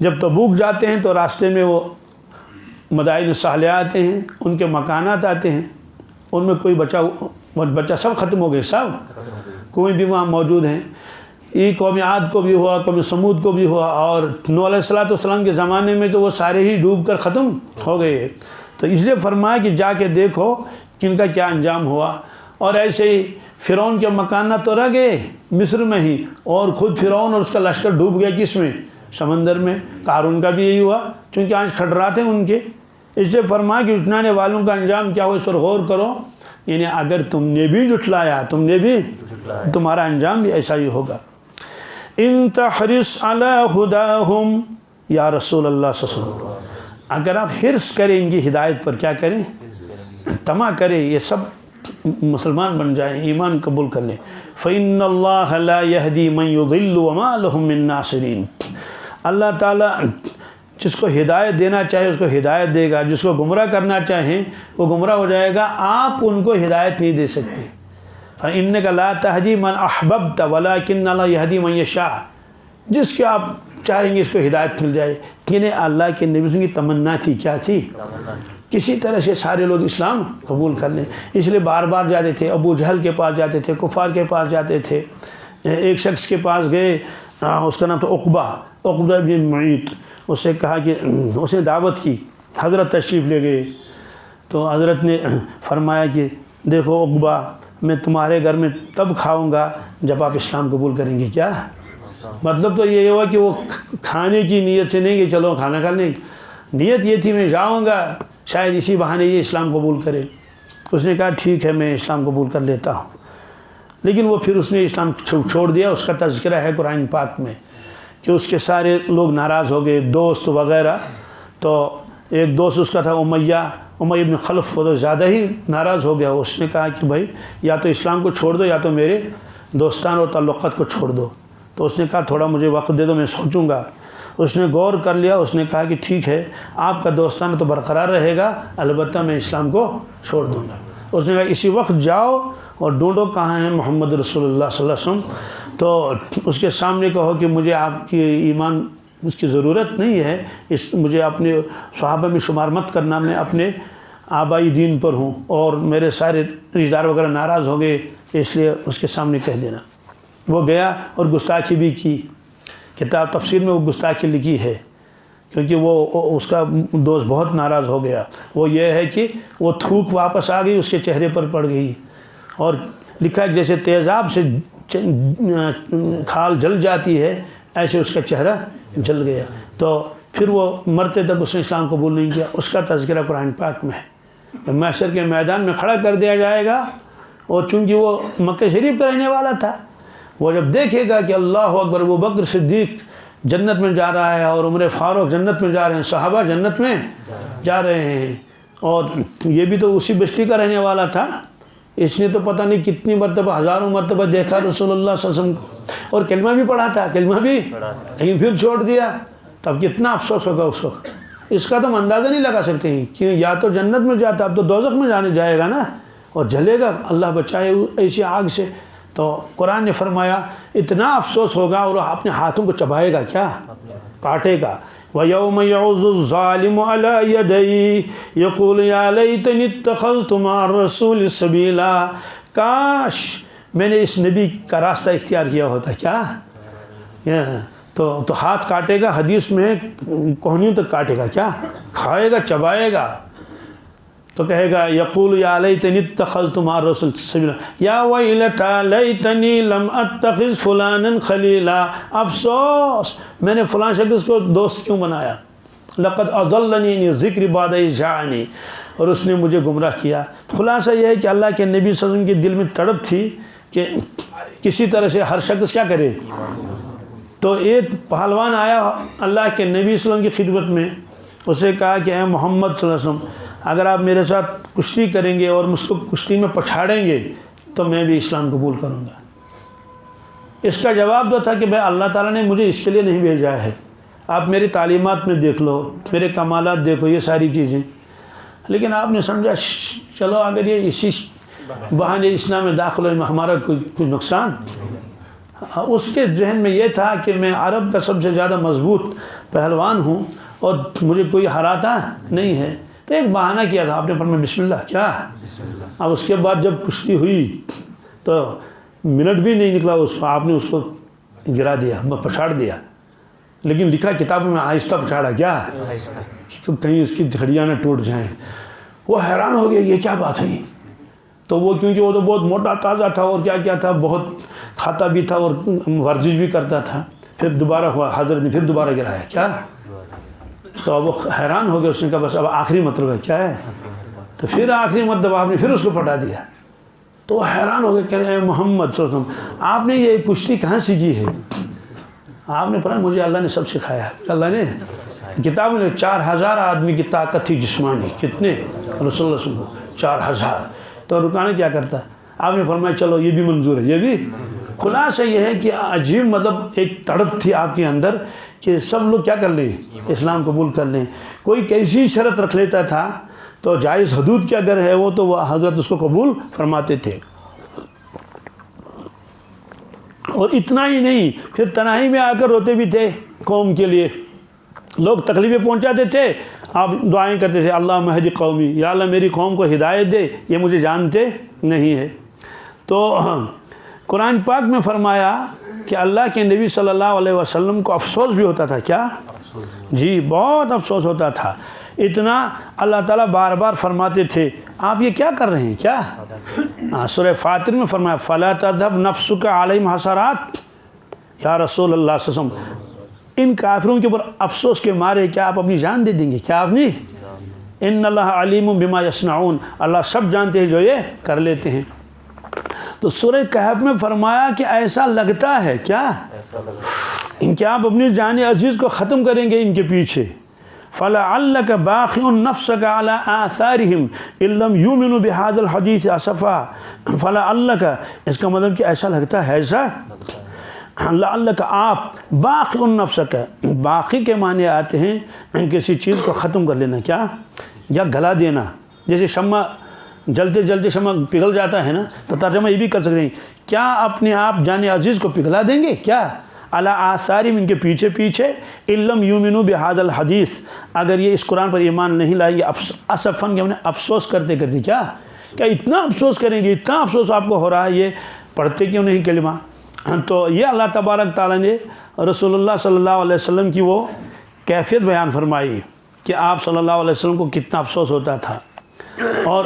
جب تبوک جاتے ہیں تو راستے میں وہ مدائن صالحہ آتے ہیں، ان کے مکانات آتے ہیں، ان میں کوئی بچہ سب ختم ہو گئے، سب کوئی بھی وہاں موجود ہیں۔ یہ قوم عاد کو بھی ہوا، قوم سمود کو بھی ہوا، اور نوح علیہ السلام کے زمانے میں تو وہ سارے ہی ڈوب کر ختم ہو گئے۔ تو اس لیے فرمایا کہ جا کے دیکھو کہ ان کا کیا انجام ہوا۔ اور ایسے ہی فرعون کے مکانات تو رہ گئے مصر میں ہی، اور خود فرعون اور اس کا لشکر ڈوب گیا کس میں؟ سمندر میں۔ قارون کا بھی یہی ہوا، چونکہ آج کھٹراتے ہیں ان کے۔ اس سے فرمایا کہ جھٹلانے والوں کا انجام کیا ہو، اس پر غور کرو، یعنی اگر تم نے بھی جھٹلایا، تمہارا انجام بھی ایسا ہی ہوگا۔ ان تحرص علی ہداہم، یا رسول اللہ صلی اللہ علیہ وسلم، اگر آپ حرص کریں ان کی ہدایت پر، کیا کریں، طمع کریں یہ سب مسلمان بن جائیں، ایمان قبول کر لیں، فَإِنَّ اللَّهَ لَا يَهْدِي مَن يُضِلُّ وَمَا لَهُم مِّن نَاصِرِينَ۔ اللہ تعالیٰ جس کو ہدایت دینا چاہے اس کو ہدایت دے گا، جس کو گمراہ کرنا چاہیں وہ گمراہ ہو جائے گا، آپ ان کو ہدایت نہیں دے سکتے۔ فَإِنَّكَ لَا تَهْدِي مَنْ أَحْبَبْتَ وَلَكِنَّ اللَّهَ يَهْدِي مَن يَشَاءُ، جس کے آپ چاہیں گے اس کو ہدایت مل جائے۔ یعنی اللہ کے نبی کی تمنا تھی، کیا تھی، کسی طرح سے سارے لوگ اسلام قبول کر لیں، اس لیے بار بار جاتے تھے، ابو جہل کے پاس جاتے تھے، کفار کے پاس جاتے تھے۔ ایک شخص کے پاس گئے، اس کا نام تھا عقبہ بن معیط، اس سے کہا کہ اس نے دعوت کی، حضرت تشریف لے گئے تو حضرت نے فرمایا کہ دیکھو عقبہ، میں تمہارے گھر میں تب کھاؤں گا جب آپ اسلام قبول کریں گے۔ کیا مطلب تو یہ ہوا کہ وہ کھانے کی نیت سے نہیں کہ چلو کھانا کھا لیں، نیت یہ تھی میں جاؤں گا شاید اسی بہانے یہ اسلام قبول کرے۔ اس نے کہا ٹھیک ہے میں اسلام قبول کر لیتا ہوں، لیکن وہ پھر اس نے اسلام چھوڑ دیا۔ اس کا تذکرہ ہے قرآن پاک میں کہ اس کے سارے لوگ ناراض ہو گئے، دوست وغیرہ۔ تو ایک دوست اس کا تھا امیہ بن خلف، وہ تو زیادہ ہی ناراض ہو گیا۔ اس نے کہا کہ بھائی یا تو اسلام کو چھوڑ دو یا تو میرے دوستان اور تعلقات کو چھوڑ دو۔ تو اس نے کہا تھوڑا مجھے وقت دے دو، میں سوچوں گا۔ اس نے غور کر لیا، اس نے کہا کہ ٹھیک ہے آپ کا دوستانہ تو برقرار رہے گا، البتہ میں اسلام کو چھوڑ دوں گا۔ اس نے کہا اسی وقت جاؤ اور ڈھونڈو کہاں ہیں محمد رسول اللہ صلی اللہ علیہ وسلم، تو اس کے سامنے کہو کہ مجھے آپ کی ایمان اس کی ضرورت نہیں ہے، مجھے اپنے صحابہ میں شمار مت کرنا، میں اپنے آبائی دین پر ہوں اور میرے سارے رشتہ دار وغیرہ ناراض ہو گئے، اس لیے اس کے سامنے کہہ دینا۔ وہ گیا اور گستاخی بھی کی، کتاب تفسیر میں وہ گستاخی لکھی ہے، کیونکہ وہ اس کا دوست بہت ناراض ہو گیا۔ وہ یہ ہے کہ وہ تھوک واپس آ گئی، اس کے چہرے پر پڑ گئی، اور لکھا جیسے تیزاب سے کھال جل جاتی ہے ایسے اس کا چہرہ جل گیا۔ تو پھر وہ مرتے تک اس نے اسلام قبول نہیں کیا۔ اس کا تذکرہ قرآن پاک میں ہے، محشر کے میدان میں کھڑا کر دیا جائے گا، اور چونکہ وہ مکہ شریف کا رہنے والا تھا، وہ جب دیکھے گا کہ اللہ اکبر، ابو بکر صدیق جنت میں جا رہا ہے اور عمر فاروق جنت میں جا رہے ہیں، صحابہ جنت میں جا رہے ہیں، اور یہ بھی تو اسی بستی کا رہنے والا تھا، اس نے تو پتہ نہیں کتنی مرتبہ، ہزاروں مرتبہ دیکھا رسول اللہ صلی اللہ علیہ وسلم کو، اور کلمہ بھی پڑھا تھا، کلمہ بھی، لیکن پھر چھوڑ دیا، تب کتنا افسوس ہوگا اس وقت۔ اس کا تو ہم اندازہ نہیں لگا سکتے ہیں کہ یا تو جنت میں جاتا، اب تو دوزخ میں جانے جائے گا نا، اور جلے گا، اللہ بچائے ایسی آگ سے۔ تو قرآن نے فرمایا اتنا افسوس ہوگا، اور اپنے ہاتھوں کو چبائے گا، کیا کاٹے گا۔ وَيَوْمَ يَعُضُّ الظَّالِمُ عَلَى يَدَيْهِ يَقُولُ يَا لَيْتَنِي اتَّخَذْتُ مَعَ الرَّسُولِ سَبِيلًا، کاش میں نے اس نبی کا راستہ اختیار کیا ہوتا۔ کیا تو ہاتھ کاٹے گا، حدیث میں کوہنیوں تک کاٹے گا، کیا کھائے گا، چبائے گا، تو کہے گا یقول یا لیتنی اتخذت مع الرسول سبیلا، یا ویلتا لیتنی لم اتخذ فلانا خلیلا، افسوس میں نے فلان شخص کو دوست کیوں بنایا، لقد اضلنی عن الذکر بعد اذ جاءنی، اور اس نے مجھے گمراہ کیا۔ خلاصہ یہ ہے کہ اللہ کے نبی صلی اللہ علیہ وسلم کے دل میں تڑپ تھی کہ کسی طرح سے ہر شخص کیا کرے۔ تو ایک پہلوان آیا اللہ کے نبی صلی اللہ علیہ وسلم کی خدمت میں، اسے کہا کہ اے محمد صلی اللہ علیہ وسلم، اگر آپ میرے ساتھ کشتی کریں گے اور مجھ کو کشتی میں پچھاڑیں گے تو میں بھی اسلام قبول کروں گا۔ اس کا جواب تو تھا کہ بھائی اللہ تعالیٰ نے مجھے اس کے لیے نہیں بھیجا ہے، آپ میری تعلیمات میں دیکھ لو، میرے کمالات دیکھو، یہ ساری چیزیں، لیکن آپ نے سمجھا چلو اگر یہ اسی بہانے اسلام میں داخل ہونے میں ہمارا کچھ نقصان۔ اس کے ذہن میں یہ تھا کہ میں عرب کا سب سے زیادہ مضبوط پہلوان ہوں اور مجھے کوئی ہراتا نہیں ہے، تو ایک بہانہ کیا تھا، آپ نے فرمایا بسم اللہ، کیا اب اس کے بعد جب کشتی ہوئی تو منٹ بھی نہیں نکلا اس کو، آپ نے اس کو گرا دیا، پچھاڑ دیا، لیکن لکھا کتابوں میں آہستہ پچھاڑا، کیا کہیں اس کی ہڈیاں نہ ٹوٹ جائیں۔ وہ حیران ہو گیا یہ کیا بات ہے، تو وہ کیونکہ وہ تو بہت موٹا تازہ تھا اور کیا کیا تھا، بہت کھاتا بھی تھا اور ورزش بھی کرتا تھا، پھر دوبارہ ہوا، حضرت نے پھر دوبارہ گرایا، کیا تو اب وہ حیران ہو گیا، اس نے کہا بس اب آخری مطلب ہے، کیا ہے، تو پھر آخری مطلب آپ نے پھر اس کو پٹا دیا، تو وہ حیران ہو گیا کہ اے محمد صلی اللہ علیہ وسلم آپ نے یہ کشتی کہاں سیکھی ہے، آپ نے فرمایا مجھے اللہ نے سب سکھایا. اللہ نے کتابوں نے 4000 آدمی کی طاقت تھی جسمانی. کتنے؟ رسول اللہ صلی اللہ علیہ وسلم 4000. تو رکانا کیا کرتا؟ آپ نے فرمایا چلو یہ بھی منظور ہے. یہ بھی خلاصہ یہ ہے کہ عجیب مطلب ایک تڑپ تھی آپ کے اندر کہ سب لوگ کیا کر لیں؟ اسلام قبول کر لیں. کوئی کیسی شرط رکھ لیتا تھا تو جائز حدود کے اگر ہے وہ تو وہ حضرت اس کو قبول فرماتے تھے. اور اتنا ہی نہیں، پھر تنہائی میں آ کر روتے بھی تھے قوم کے لیے. لوگ تکلیفیں پہنچاتے تھے، آپ دعائیں کرتے تھے اللہ مہدی قومی، یا اللہ میری قوم کو ہدایت دے، یہ مجھے جانتے نہیں ہے. تو قرآن پاک میں فرمایا کہ اللہ کے نبی صلی اللہ علیہ وسلم کو افسوس بھی ہوتا تھا. کیا؟ جی بہت افسوس ہوتا تھا. اتنا اللہ تعالیٰ بار بار فرماتے تھے آپ یہ کیا کر رہے ہیں؟ کیا؟ سورہ فاطر میں فرمایا فَلَا تَذْهَبْ نَفْسُكَ عَلَيْهِمْ حَسَرَاتٍ. یا رسول اللہ صلی اللہ علیہ وسلم ان کافروں کے اوپر افسوس کے مارے کیا آپ اپنی جان دے دیں گے؟ کیا آپ نہیں؟ ان اللہ علیم بما یصنعون، اللہ سب جانتے ہیں جو یہ کر لیتے ہیں. تو سورہ کہف میں فرمایا کہ ایسا لگتا ہے کیا کہ آپ اپنی جان عزیز کو ختم کریں گے ان کے پیچھے. فَلَعَلَّكَ بَاخِعٌ نَفْسَكَ عَلَىٰ آثَارِهِمْ إِن لَّمْ يُؤْمِنُوا بِهَٰذَا الْحَدِيثِ أَسَفًا. فَلَعَلَّكَ اس کا مطلب کہ ایسا لگتا ہے ایسا لعلک آپ باقی نفسک، باقی کے معنی آتے ہیں کسی چیز کو ختم کر لینا. کیا؟ یا گلا دینا. جیسے شمع جلتے جلتے شمع پگھل جاتا ہے نا، تو ترجمہ یہ بھی کر سکتے ہیں کیا اپنے آپ جان عزیز کو پگھلا دیں گے؟ کیا؟ علی آثارہم ان کے پیچھے پیچھے ان لم یؤمنوا بہذا الحدیث اگر یہ اس قرآن پر ایمان نہیں لائیں گے. اسفن کے ہم نے افسوس کرتے کرتے کیا اتنا افسوس کریں گے، اتنا افسوس آپ کو ہو رہا ہے یہ پڑھتے کیوں نہیں کلمہ. تو یہ اللہ تبارک تعالیٰ نے رسول اللہ صلی اللہ علیہ وسلم کی وہ کیفیت بیان فرمائی کہ آپ صلی اللہ علیہ وسلم کو کتنا افسوس ہوتا تھا. اور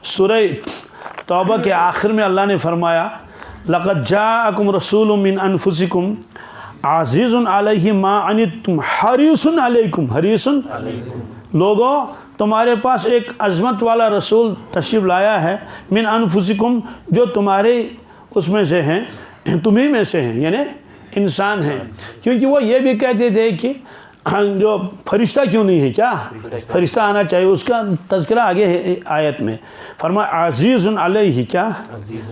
سورہ توبہ کے آخر میں اللہ نے فرمایا لَقَدْ جَاءَكُمْ رَسُولٌ مِّنْ أَنفُسِكُمْ عَزِيزٌ عَلَيْهِ مَا عَنِتُّمْ حَرِيصٌ عَلَيْكُمْ. حریصٌ لوگوں تمہارے پاس ایک عظمت والا رسول تشریف لایا ہے من انفسکم جو تمہارے اس میں سے ہیں، تمہیں میں سے ہیں، یعنی انسان ہیں. کیونکہ وہ یہ بھی کہتے تھے کہ جو فرشتہ کیوں نہیں ہے، کیا فرشتہ آنا چاہیے. اس کا تذکرہ آگے ہے آیت میں. فرمایا عزیز علیہ کیا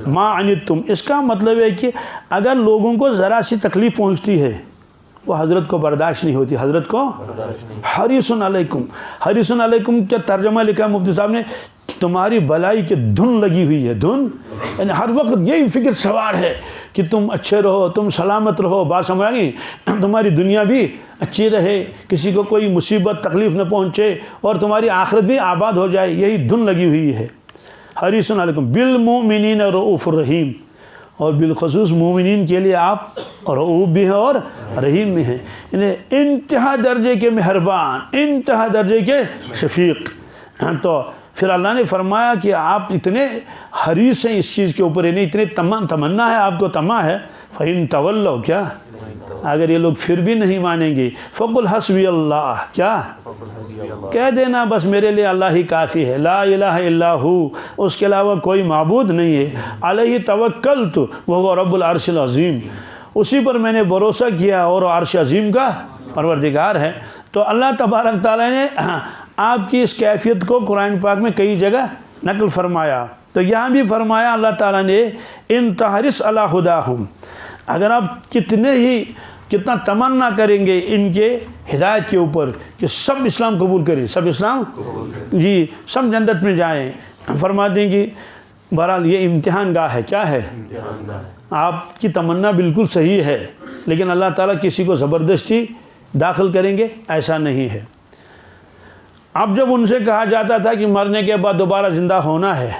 ما عنتم. اس کا مطلب ہے کہ اگر لوگوں کو ذرا سی تکلیف پہنچتی ہے وہ حضرت کو برداشت نہیں ہوتی. حضرت کو حریص علیکم. حریص علیکم کیا ترجمہ لکھا مفتی صاحب نے، تمہاری بلائی کی دھن لگی ہوئی ہے. دھن یعنی ہر وقت یہی فکر سوار ہے کہ تم اچھے رہو، تم سلامت رہو. بات سمجھ آئی؟ تمہاری دنیا بھی اچھی رہے، کسی کو کوئی مصیبت تکلیف نہ پہنچے، اور تمہاری آخرت بھی آباد ہو جائے. یہی دھن لگی ہوئی ہے. حریص علیکم بالمؤمنین رؤوف الرحیم. اور بالخصوص مومنین کے لیے آپ رؤوف بھی ہیں اور رحیم بھی ہیں. یعنی انتہا درجے کے مہربان، انتہا درجے کے شفیق. تو پھر اللہ نے فرمایا کہ آپ اتنے حریص ہیں اس چیز کے اوپر، یعنی اتنے تمنا ہے آپ کو، طمع ہے. فَإِن تَوَلَّوْا کیا اگر یہ لوگ پھر بھی نہیں مانیں گے فَقُلْ حَسْبِيَ اللَّهُ کیا کہہ دینا بس میرے لیے اللہ ہی کافی ہے. لا الہ الا ہو، اس کے علاوہ کوئی معبود نہیں ہے. علیہ توکلت وہو رب العرش العظیم، اسی پر میں نے بھروسہ کیا اور عرش عظیم کا پروردگار ہے. تو اللہ تبارک تعالیٰ نے آپ کی اس کیفیت کو قرآن پاک میں کئی جگہ نقل فرمایا. تو یہاں بھی فرمایا اللہ تعالیٰ نے ان تحرس علی ہداہم، اگر آپ کتنا تمنا کریں گے ان کے ہدایت کے اوپر کہ سب اسلام قبول کریں، سب اسلام جی سب جنت میں جائیں. فرما دیں گے بہرحال یہ امتحان گاہ ہے. کیا ہے؟ آپ کی تمنا بالکل صحیح ہے، لیکن اللہ تعالیٰ کسی کو زبردستی داخل کریں گے ایسا نہیں ہے. اب جب ان سے کہا جاتا تھا کہ مرنے کے بعد دوبارہ زندہ ہونا ہے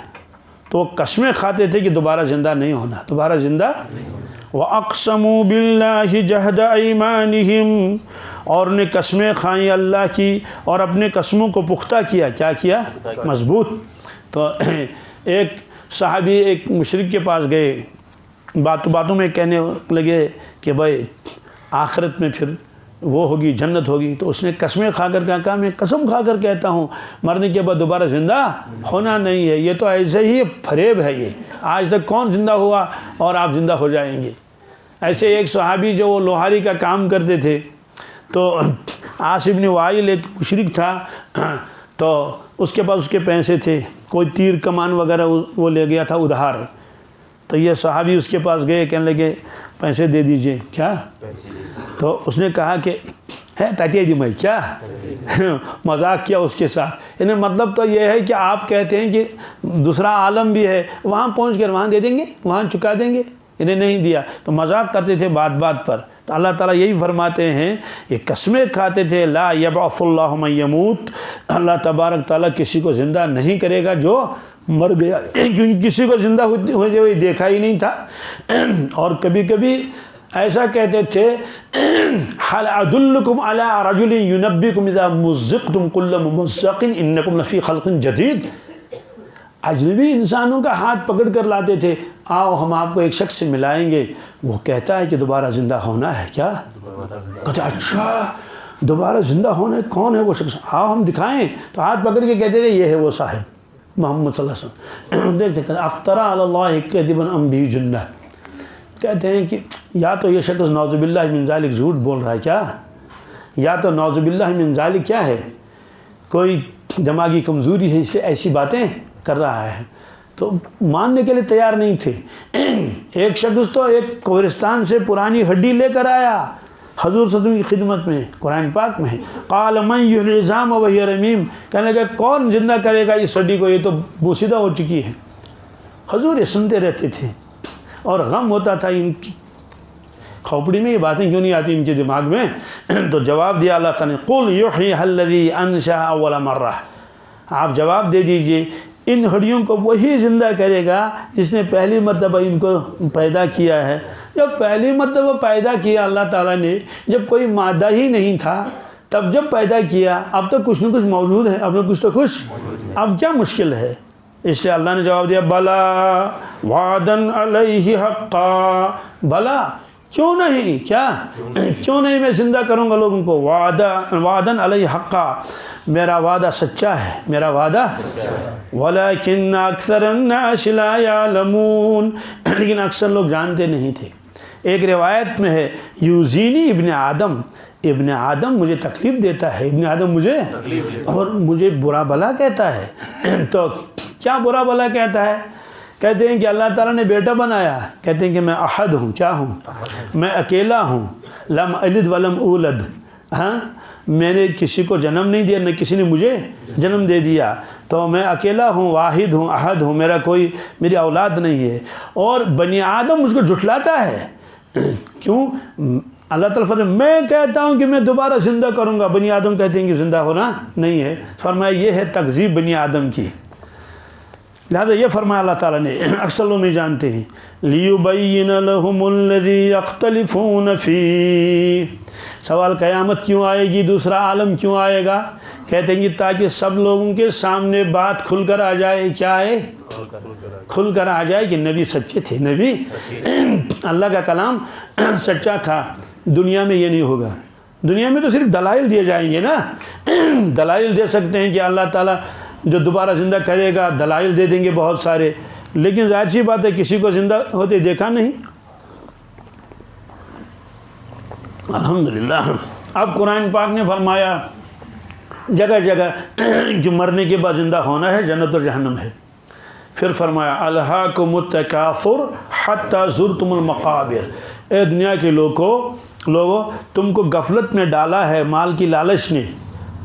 تو وہ قسمیں کھاتے تھے کہ دوبارہ زندہ نہیں ہونا، دوبارہ زندہ. وَأَقْسَمُوا بِاللَّهِ جَهْدَ أَيْمَانِهِمْ، اور نے قسمیں کھائیں اللہ کی اور اپنے قسموں کو پختہ کیا. کیا کیا؟ مضبوط. تو ایک صحابی ایک مشرک کے پاس گئے، باتوں میں کہنے لگے کہ بھائی آخرت میں پھر وہ ہوگی، جنت ہوگی. تو اس نے قسمیں کھا کر کہا میں قسم کھا کر کہتا ہوں مرنے کے بعد دوبارہ زندہ ہونا نہیں ہے. یہ تو ایسے ہی فریب ہے. یہ آج تک کون زندہ ہوا اور آپ زندہ ہو جائیں گے؟ ایسے ایک صحابی جو وہ لوہاری کا کام کرتے تھے، تو عاص بن وائل ایک مشرک تھا، تو اس کے پاس اس کے پیسے تھے، کوئی تیر کمان وغیرہ وہ لے گیا تھا ادھار، تو یہ صحابی اس کے پاس گئے، کہنے لگے پیسے دے دیجئے، کیا؟ تو اس نے کہا کہ ہے تاکہ دی میں کیا مذاق کیا اس کے ساتھ، یعنی مطلب تو یہ ہے کہ آپ کہتے ہیں کہ دوسرا عالم بھی ہے، وہاں پہنچ کر وہاں دے دیں گے، وہاں چکا دیں گے، انہیں نہیں دیا، تو مذاق کرتے تھے بات بات پر۔ تو اللہ تعالیٰ یہی فرماتے ہیں، یہ قسمیں کھاتے تھے، لا یبعث اللہ من یموت، اللہ تبارک تعالیٰ کسی کو زندہ نہیں کرے گا جو مر گیا، کیونکہ کسی کو زندہ ہوتے ہوئے دیکھا ہی نہیں تھا۔ اور کبھی کبھی ایسا کہتے تھے، حل ادلکم علی رجل ینبئکم اذا مزقتم کل ممزق انکم لفی خلق جدید، اجنبی انسانوں کا ہاتھ پکڑ کر لاتے تھے، آؤ ہم آپ کو ایک شخص سے ملائیں گے، وہ کہتا ہے کہ دوبارہ زندہ ہونا ہے، کیا کہتے اچھا دوبارہ زندہ ہونا ہے، کون ہے وہ شخص، آؤ ہم دکھائیں، تو ہاتھ پکڑ کے کہتے تھے یہ ہے وہ صاحب محمد صلی اللہ علیہ وسلم۔ دیکھتے افطرا علی اللہ کذبا ام بہ جنہ، کہتے ہیں کہ یا تو یہ شخص نعوذ باللہ من ذالک جھوٹ بول رہا ہے، کیا یا تو نعوذ باللہ من ذالک کیا ہے، کوئی دماغی کمزوری ہے اس لیے ایسی باتیں کر رہا ہے، تو ماننے کے لیے تیار نہیں تھے۔ ایک شخص تو ایک قبرستان سے پرانی ہڈی لے کر آیا حضور صلی اللہ علیہ وسلم کی خدمت میں، قرآن پاک میں قال من یحیی العظام وہی رمیم، کہنے لگا کون زندہ کرے گا اس ہڈی کو، یہ تو بوسیدہ ہو چکی ہے۔ حضور یہ سنتے رہتے تھے اور غم ہوتا تھا، ان کی کھوپڑی میں یہ باتیں کیوں نہیں آتی ان کے دماغ میں، تو جواب دیا اللہ تعالیٰ نے قل یحییھا الذی انشأ اول مرہ، آپ جواب دے دیجئے ان ہڈیوں کو وہی زندہ کرے گا جس نے پہلی مرتبہ ان کو پیدا کیا ہے۔ جب پہلی مرتبہ پیدا کیا اللہ تعالیٰ نے، جب کوئی مادہ ہی نہیں تھا، تب جب پیدا کیا، اب تو کچھ نہ کچھ موجود ہے، اب تو کچھ اب کیا مشکل ہے؟ اس لیے اللہ نے جواب دیا بلا وعدن علیہ حقا، بلا کیوں نہیں، کیا کیوں نہیں میں زندہ کروں گا لوگوں کو، وعدن علیہ حقا، میرا وعدہ سچا ہے، میرا وعدہ ولیکن اکثر الناس لا یعلمون، لیکن اکثر لوگ جانتے نہیں تھے۔ ایک روایت میں ہے یوزینی ابن آدم مجھے تکلیف دیتا ہے، ابن آدم مجھے اور مجھے برا بلا کہتا ہے۔ تو کیا برا بلا کہتا ہے؟ کہتے ہیں کہ اللہ تعالیٰ نے بیٹا بنایا، کہتے ہیں کہ میں احد ہوں، کیا ہوں، میں اکیلا ہوں، لم الد ولم اولد، ہاں میں نے کسی کو جنم نہیں دیا، نہ کسی نے مجھے جنم دے دیا، تو میں اکیلا ہوں، واحد ہوں، احد ہوں، میری اولاد نہیں ہے۔ اور بنی آدم مجھ کو جھٹلاتا ہے، کیوں؟ اللہ تعالیٰ فرماتے ہیں میں کہتا ہوں کہ میں دوبارہ زندہ کروں گا، بنی آدم کہتے ہیں کہ زندہ ہونا نہیں ہے۔ فرمایا یہ ہے تکذیب بنی آدم کی، لہذا یہ فرمایا اللہ تعالیٰ نے، اکثر لوگ نہیں جانتے ہیں، لِيُبَيِّنَ لَهُمُ الَّذِي يَخْتَلِفُونَ فِيهِ۔ سوال قیامت کیوں آئے گی، دوسرا عالم کیوں آئے گا؟ کہتے ہیں کہ تاکہ سب لوگوں کے سامنے بات کھل کر آ جائے، کیا ہے؟ کھل کر آ جائے کہ نبی سچے تھے، نبی اللہ کا کلام سچا تھا۔ دنیا میں یہ نہیں ہوگا، دنیا میں تو صرف دلائل دیے جائیں گے نا، دلائل دے سکتے ہیں کہ اللہ تعالیٰ جو دوبارہ زندہ کرے گا، دلائل دے دیں گے بہت سارے، لیکن ظاہر سی بات ہے کسی کو زندہ ہوتے دیکھا نہیں۔ الحمدللہ اب قرآن پاک نے فرمایا جگہ جگہ کہ مرنے کے بعد زندہ ہونا ہے، جنت اور جہنم ہے۔ پھر فرمایا الہاکم التکاثر حتی زرتم المقابر، اے دنیا کے لوگوں تم کو غفلت میں ڈالا ہے مال کی لالچ نے،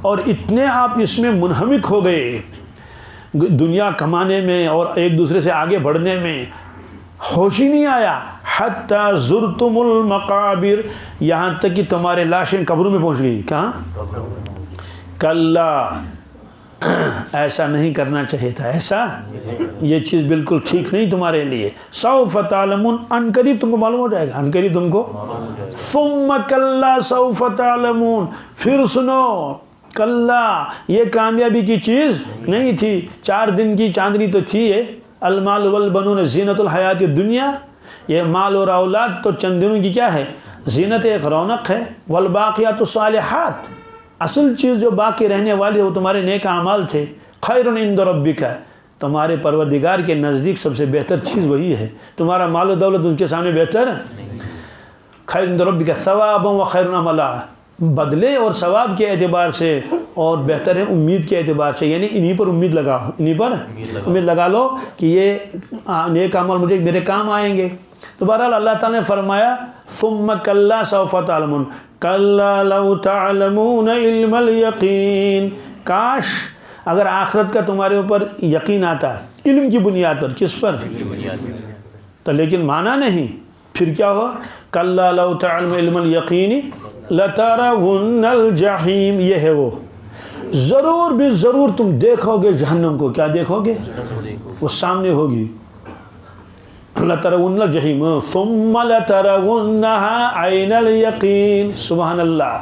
اور اتنے آپ اس میں منہمک ہو گئے، دنیا کمانے میں اور ایک دوسرے سے آگے بڑھنے میں ہوش ہی نہیں آیا، حتی زرتم المقابر، یہاں تک کہ تمہارے لاشیں قبروں میں پہنچ گئی۔ کہاں؟ کلا، ایسا نہیں کرنا چاہیے تھا، ایسا یہ چیز بالکل ٹھیک نہیں تمہارے لیے۔ سوف تعلمون، ان قریب تم کو معلوم ہو جائے گا، ان قریب تم کو۔ ثم کلا سوف تعلمون، پھر سنو، کلا یہ کامیابی کی چیز نہیں تھی، 4 دن کی چاندنی تو تھی یہ، المال والبنون زینت الحیات الدنیا، یہ مال اور اولاد تو چند دنوں کی کیا ہے، زینت، ایک رونق ہے۔ والباقیات الصالحات، اصل چیز جو باقی رہنے والی ہے وہ تمہارے نیک اعمال تھے۔ خیر عند ربک، تمہارے پروردگار کے نزدیک سب سے بہتر چیز وہی ہے، تمہارا مال و دولت اس کے سامنے بہتر۔ خیر عند ربک ثوابا و خیر عملا، بدلے اور ثواب کے اعتبار سے اور بہتر ہے امید کے اعتبار سے، یعنی انہی پر امید لگاؤ، انہی پر امید لگا لو کہ یہ نیک عمل مجھے میرے کام آئیں گے۔ تو بہرحال اللہ تعالیٰ نے فرمایا ثم کلا سوف تعلمون کلا لو تعلمون علم الیقین، کاش اگر آخرت کا تمہارے اوپر یقین آتا علم کی بنیاد پر، کس پر؟ تو لیکن مانا نہیں، پھر کیا ہوا؟ کلا لو تعلم علم الیقین لترون الجحیم، یہ ہے وہ ضرور بھی ضرور تم دیکھو گے جہنم کو۔ کیا دیکھو گے؟ وہ سامنے ہوگی۔ لترون الجحیم ثم لترونها عین الیقین، سبحان اللہ،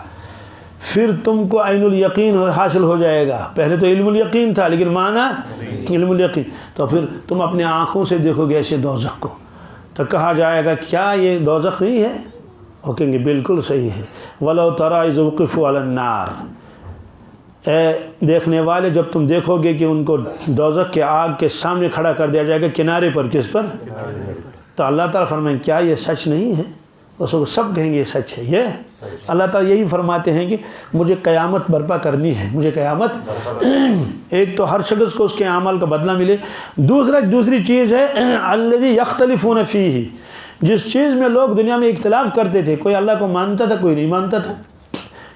پھر تم کو عین الیقین حاصل ہو جائے گا۔ پہلے تو علم الیقین تھا لیکن مانا علم الیقین، تو پھر تم اپنے آنکھوں سے دیکھو گے ایسے دوزخ کو۔ تو کہا جائے گا کیا یہ دوزخ نہیں ہے؟ وہ کہیں گے بالکل صحیح ہے۔ وَلَوْ تَرَىٰ إِذْ وُقِفُوا عَلَى النَّارِ، اے دیکھنے والے جب تم دیکھو گے کہ ان کو دوزخ کے آگ کے سامنے کھڑا کر دیا جائے گا، کنارے پر، کس پر؟ تو اللہ تعالیٰ فرمائیں کیا یہ سچ نہیں ہے؟ اس کو سب کہیں گے یہ سچ ہے۔ یہ اللہ تعالیٰ یہی فرماتے ہیں کہ مجھے قیامت برپا کرنی ہے، مجھے قیامت، ایک تو ہر شخص کو اس کے اعمال کا بدلہ ملے، دوسری چیز ہے الذی یختلفون فیہ، جس چیز میں لوگ دنیا میں اختلاف کرتے تھے، کوئی اللہ کو مانتا تھا کوئی نہیں مانتا تھا،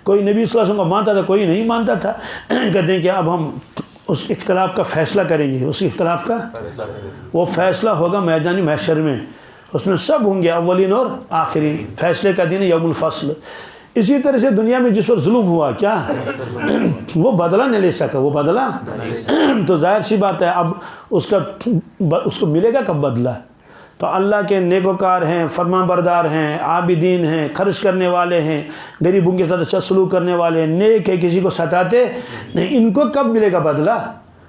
کوئی نبی صلی اللہ علیہ وسلم کو مانتا تھا کوئی نہیں مانتا تھا، کہتے ہیں کہ اب ہم اس اختلاف کا فیصلہ کریں گے، اس اختلاف کا وہ فیصلہ ہوگا میدان محشر میں، اس میں سب ہوں گے اولین اور آخرین، فیصلے کا دن یوم الفصل۔ اسی طرح سے دنیا میں جس پر ظلم ہوا کیا وہ بدلہ نہیں لے سکا، وہ بدلہ تو ظاہر سی بات ہے اب اس کو ملے گا کب بدلہ؟ تو اللہ کے نیکوکار ہیں، فرمان بردار ہیں، عابدین ہیں، خرچ کرنے والے ہیں، غریبوں کے ساتھ اچھا سلوک کرنے والے ہیں، نیک ہے، کسی کو ستاتے نہیں، ان کو کب ملے گا بدلہ؟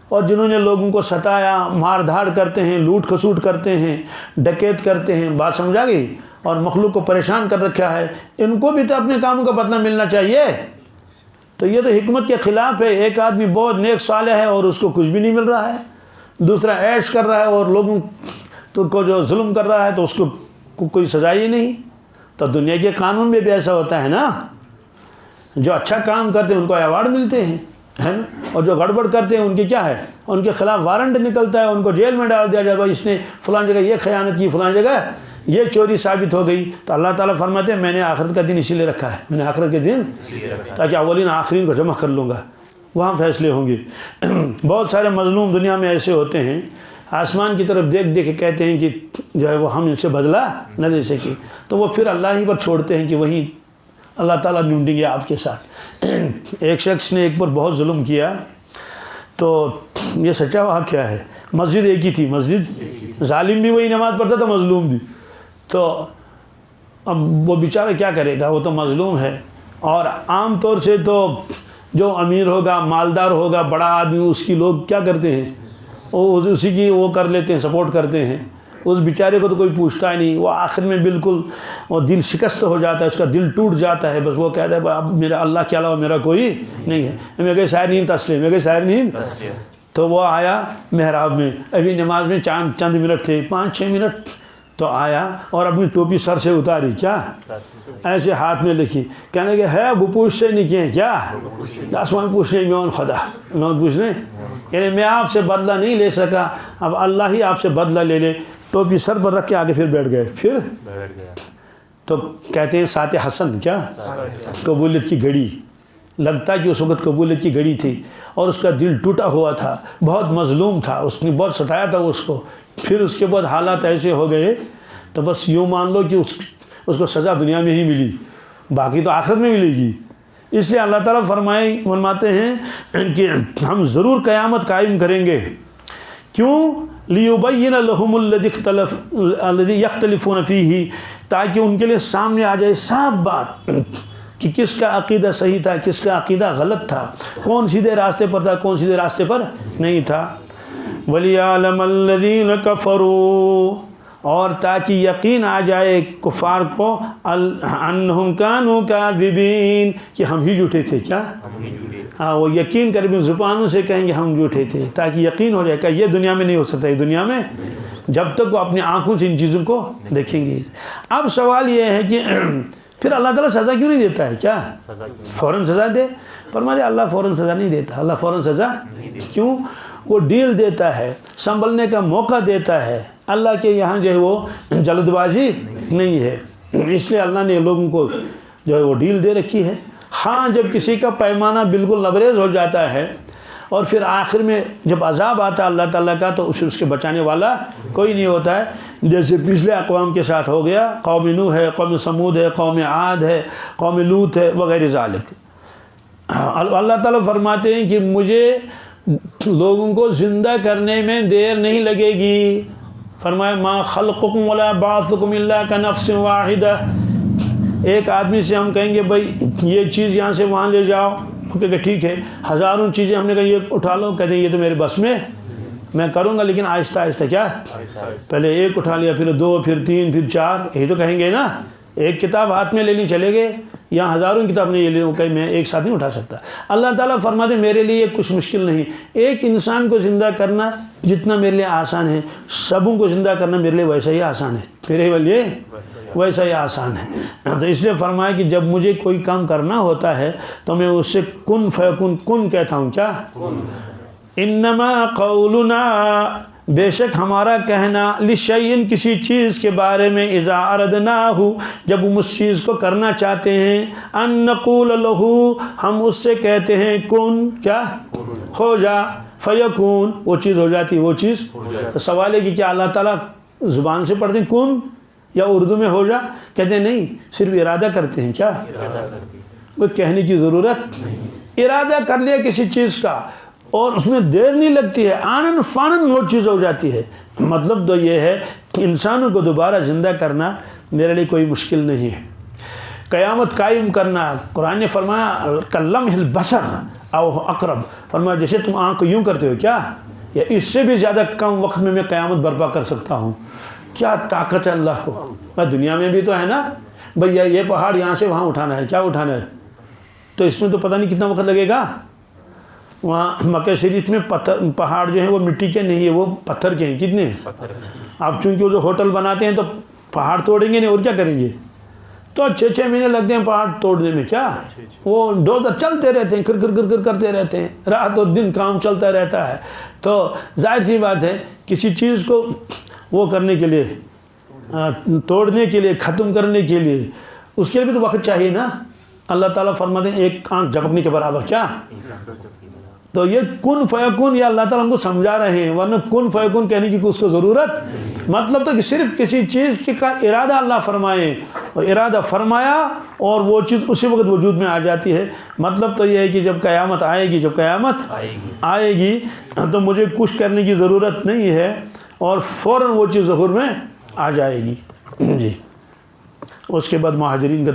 اور جنہوں نے لوگوں کو ستایا، مار دھاڑ کرتے ہیں، لوٹ کھسوٹ کرتے ہیں، ڈکیت کرتے ہیں، بات سمجھا گئی، اور مخلوق کو پریشان کر رکھا ہے، ان کو بھی تو اپنے کاموں کا بدلہ ملنا چاہیے۔ تو یہ تو حکمت کے خلاف ہے، ایک آدمی بہت نیک صالح ہے اور اس کو کچھ بھی نہیں مل رہا ہے، دوسرا عیش کر رہا ہے اور لوگوں کو جو ظلم کر رہا ہے تو اس کو کوئی سزا ہی نہیں۔ تو دنیا کے قانون میں بھی ایسا ہوتا ہے نا، جو اچھا کام کرتے ہیں ان کو ایوارڈ ملتے ہیں، ہے نا، اور جو گڑبڑ کرتے ہیں ان کی کیا ہے، ان کے خلاف وارنٹ نکلتا ہے، ان کو جیل میں ڈال دیا جائے گا، اس نے فلاں جگہ یہ خیانت کی، فلاں جگہ یہ چوری ثابت ہو گئی۔ تو اللہ تعالیٰ فرماتے ہیں میں نے آخرت کا دن اسی لیے رکھا ہے، میں نے آخرت کے دن تاکہ اولین آخرین کو جمع کر لوں گا، وہاں فیصلے ہوں گے۔ بہت سارے مظلوم دنیا میں ایسے ہوتے ہیں، آسمان کی طرف دیکھ دیکھ کے کہتے ہیں کہ جو ہے وہ ہم ان سے بدلہ نہ لے سکیں، تو وہ پھر اللہ ہی پر چھوڑتے ہیں کہ وہیں اللہ تعالیٰ ڈھونڈیں گے آپ کے ساتھ۔ ایک شخص نے ایک پر بہت ظلم کیا، تو یہ سچا واقعہ ہے، مسجد ایک ہی تھی، مسجد، ظالم بھی وہی نماز پڑھتا تھا، مظلوم بھی، تو اب وہ بیچارہ کیا کرے گا، وہ تو مظلوم ہے، اور عام طور سے تو جو امیر ہوگا، مالدار ہوگا، بڑا آدمی، اس کی لوگ کیا کرتے ہیں، وہ اسی کی وہ کر لیتے ہیں، سپورٹ کرتے ہیں، اس بیچارے کو تو کوئی پوچھتا ہی نہیں، وہ آخر میں بالکل وہ دل شکست ہو جاتا ہے، اس کا دل ٹوٹ جاتا ہے، بس وہ کہتا ہے اب میرا اللہ کے علاوہ میرا کوئی نہیں ہے، میں کہ سائر نہیں تسلیم، میں کہ سائر نہیں۔ تو وہ آیا محراب میں، ابھی نماز میں چند منٹ تھے، 5-6 منٹ، تو آیا اور اپنی ٹوپی سر سے اتاری، کیا ایسے ہاتھ میں لکھی، کہنے کہ ہے وہ پوچھ سے نہیں کیے کیا آسمان پوچھنے میں خدا میں پوچھنے، یعنی میں آپ سے بدلہ نہیں لے سکا، اب اللہ ہی آپ سے بدلہ لے لے۔ ٹوپی سر پر رکھ کے آگے پھر بیٹھ گئے، پھر تو کہتے ہیں ساتھ حسن، کیا قبولیت کی گھڑی، لگتا ہے کہ اس وقت قبولیت کی گھڑی تھی، اور اس کا دل ٹوٹا ہوا تھا، بہت مظلوم تھا، اس نے بہت ستایا تھا اس کو، پھر اس کے بعد حالات ایسے ہو گئے، تو بس یوں مان لو کہ اس کو سزا دنیا میں ہی ملی، باقی تو آخرت میں ملے گی۔ اس لیے اللہ تعالیٰ فرماتے ہیں کہ ہم ضرور قیامت قائم کریں گے، کیوں؟ لِيُبَيِّنَ لَهُمُ الَّذِي يَخْتَلِفُونَ فِيهِ، تاکہ ان کے لیے سامنے آ جائے صاف بات کہ کس کا عقیدہ صحیح تھا، کس کا عقیدہ غلط تھا، کون سیدھے راستے پر تھا، کون سیدھے راستے پر نہیں تھا۔ وَلِيَعْلَمَ الَّذِينَ كَفَرُوا، اور تاکہ یقین آ جائے کفار کو انہم کانوا کاذبین کہ ہم ہی جھوٹے تھے. کیا ہاں وہ یقین کر بھی زبانوں سے کہیں گے ہم جھوٹے تھے تاکہ یقین ہو جائے کہ یہ دنیا میں نہیں ہو سکتا. یہ دنیا میں جب تک وہ اپنی آنکھوں سے ان چیزوں کو دیکھیں گے. اب سوال یہ ہے کہ پھر اللہ تعالیٰ سزا کیوں نہیں دیتا ہے؟ کیا فوراً سزا دے؟ فرمایا اللہ فوراً سزا نہیں دیتا. اللہ فوراً سزا کیوں؟ وہ ڈیل دیتا ہے، سنبھلنے کا موقع دیتا ہے. اللہ کے یہاں جو ہے وہ جلد بازی نہیں ہے، اس لیے اللہ نے لوگوں کو جو ہے وہ ڈیل دے رکھی ہے. ہاں جب کسی کا پیمانہ بالکل لبریز ہو جاتا ہے اور پھر آخر میں جب عذاب آتا ہے اللہ تعالیٰ کا تو اس کے بچانے والا کوئی نہیں ہوتا ہے. جیسے پچھلے اقوام کے ساتھ ہو گیا، قوم نوح ہے، قوم سمود ہے، قوم عاد ہے، قوم لوط ہے وغیرہ ذالک. اللہ تعالیٰ فرماتے ہیں کہ مجھے لوگوں کو زندہ کرنے میں دیر نہیں لگے گی. فرمایا ما خلقکم ولا بعثکم الا کنفس واحدہ. ایک آدمی سے ہم کہیں گے بھائی یہ چیز یہاں سے وہاں لے جاؤ، کہ ٹھیک ہے. ہزاروں چیزیں ہم نے کہا یہ اٹھا لو، کہتے ہیں یہ تو میرے بس میں کروں گا لیکن آہستہ آہستہ. کیا پہلے ایک اٹھا لیا، پھر دو، پھر تین، پھر چار، یہی تو کہیں گے نا. ایک کتاب ہاتھ میں لینی چلے گئے، یا ہزاروں کتاب نہیں لے لوں کہ میں ایک ساتھ نہیں اٹھا سکتا. اللہ تعالیٰ فرماتے میرے لیے کچھ مشکل نہیں. ایک انسان کو زندہ کرنا جتنا میرے لیے آسان ہے، سبوں کو زندہ کرنا میرے لیے ویسا ہی آسان ہے. میرے لیے ویسا ہی آسان ہے. تو اس لیے فرمایا کہ جب مجھے کوئی کام کرنا ہوتا ہے تو میں اس سے کن فیکن کن کہتا ہوں. کیا انما قولنا، بے شک ہمارا کہنا، لشیء کسی چیز کے بارے میں، اذا اردناہ جب ہم اس چیز کو کرنا چاہتے ہیں، ان نقول لہ ہم اس سے کہتے ہیں کن، کیا ہو جا، فیکون وہ چیز ہو جاتی، وہ چیز. تو سوال ہے کہ کیا اللہ تعالیٰ زبان سے پڑھتے ہیں کن یا اردو میں ہو جا؟ کہتے ہیں نہیں، صرف ارادہ کرتے ہیں. کیا کوئی کہنے کی ضرورت؟ ارادہ کر لیا کسی چیز کا اور اس میں دیر نہیں لگتی ہے، آنن فانن وہ چیز ہو جاتی ہے. مطلب تو یہ ہے کہ انسانوں کو دوبارہ زندہ کرنا میرے لیے کوئی مشکل نہیں ہے. قیامت قائم کرنا، قرآن نے فرمایا کلمح البصر او اقرب. فرمایا جیسے تم آنکھ کو یوں کرتے ہو، کیا یا اس سے بھی زیادہ کم وقت میں قیامت برپا کر سکتا ہوں. کیا طاقت ہے اللہ کو. دنیا میں بھی تو ہے نا بھیا، یہ پہاڑ یہاں سے وہاں اٹھانا ہے، کیا اٹھانا ہے، تو اس میں تو پتہ نہیں کتنا وقت لگے گا. وہاں مکہ شریف میں پہاڑ جو ہیں وہ مٹی کے نہیں ہے، وہ پتھر کے ہیں. کتنے آپ چونکہ وہ جو ہوٹل بناتے ہیں تو پہاڑ توڑیں گے نہیں اور کیا کریں گے، تو 6 مہینے لگتے ہیں پہاڑ توڑنے میں. کیا وہ ڈوزر چلتے رہتے ہیں، کر کر کر کر کرتے رہتے ہیں، رات اور دن کام چلتا رہتا ہے. تو ظاہر سی بات ہے کسی چیز کو وہ کرنے کے لیے، توڑنے کے لیے، ختم کرنے کے لیے، اس کے لیے بھی تو وقت چاہیے نا. اللہ تعالیٰ فرماتے ہیں ایک آنکھ جھپکنے کے برابر. کیا تو یہ کن فیکون یا اللہ تعالیٰ ہم کو سمجھا رہے ہیں، ورنہ کن فیکون کہنے کی اس کو ضرورت. مطلب تو کہ صرف کسی چیز کا ارادہ اللہ فرمائے، اور ارادہ فرمایا اور وہ چیز اسی وقت وجود میں آ جاتی ہے. مطلب تو یہ ہے کہ جب قیامت آئے گی، جب قیامت آئے گی تو مجھے کچھ کرنے کی ضرورت نہیں ہے اور فوراً وہ چیز ظہور میں آ جائے گی. جی اس کے بعد مہاجرین کا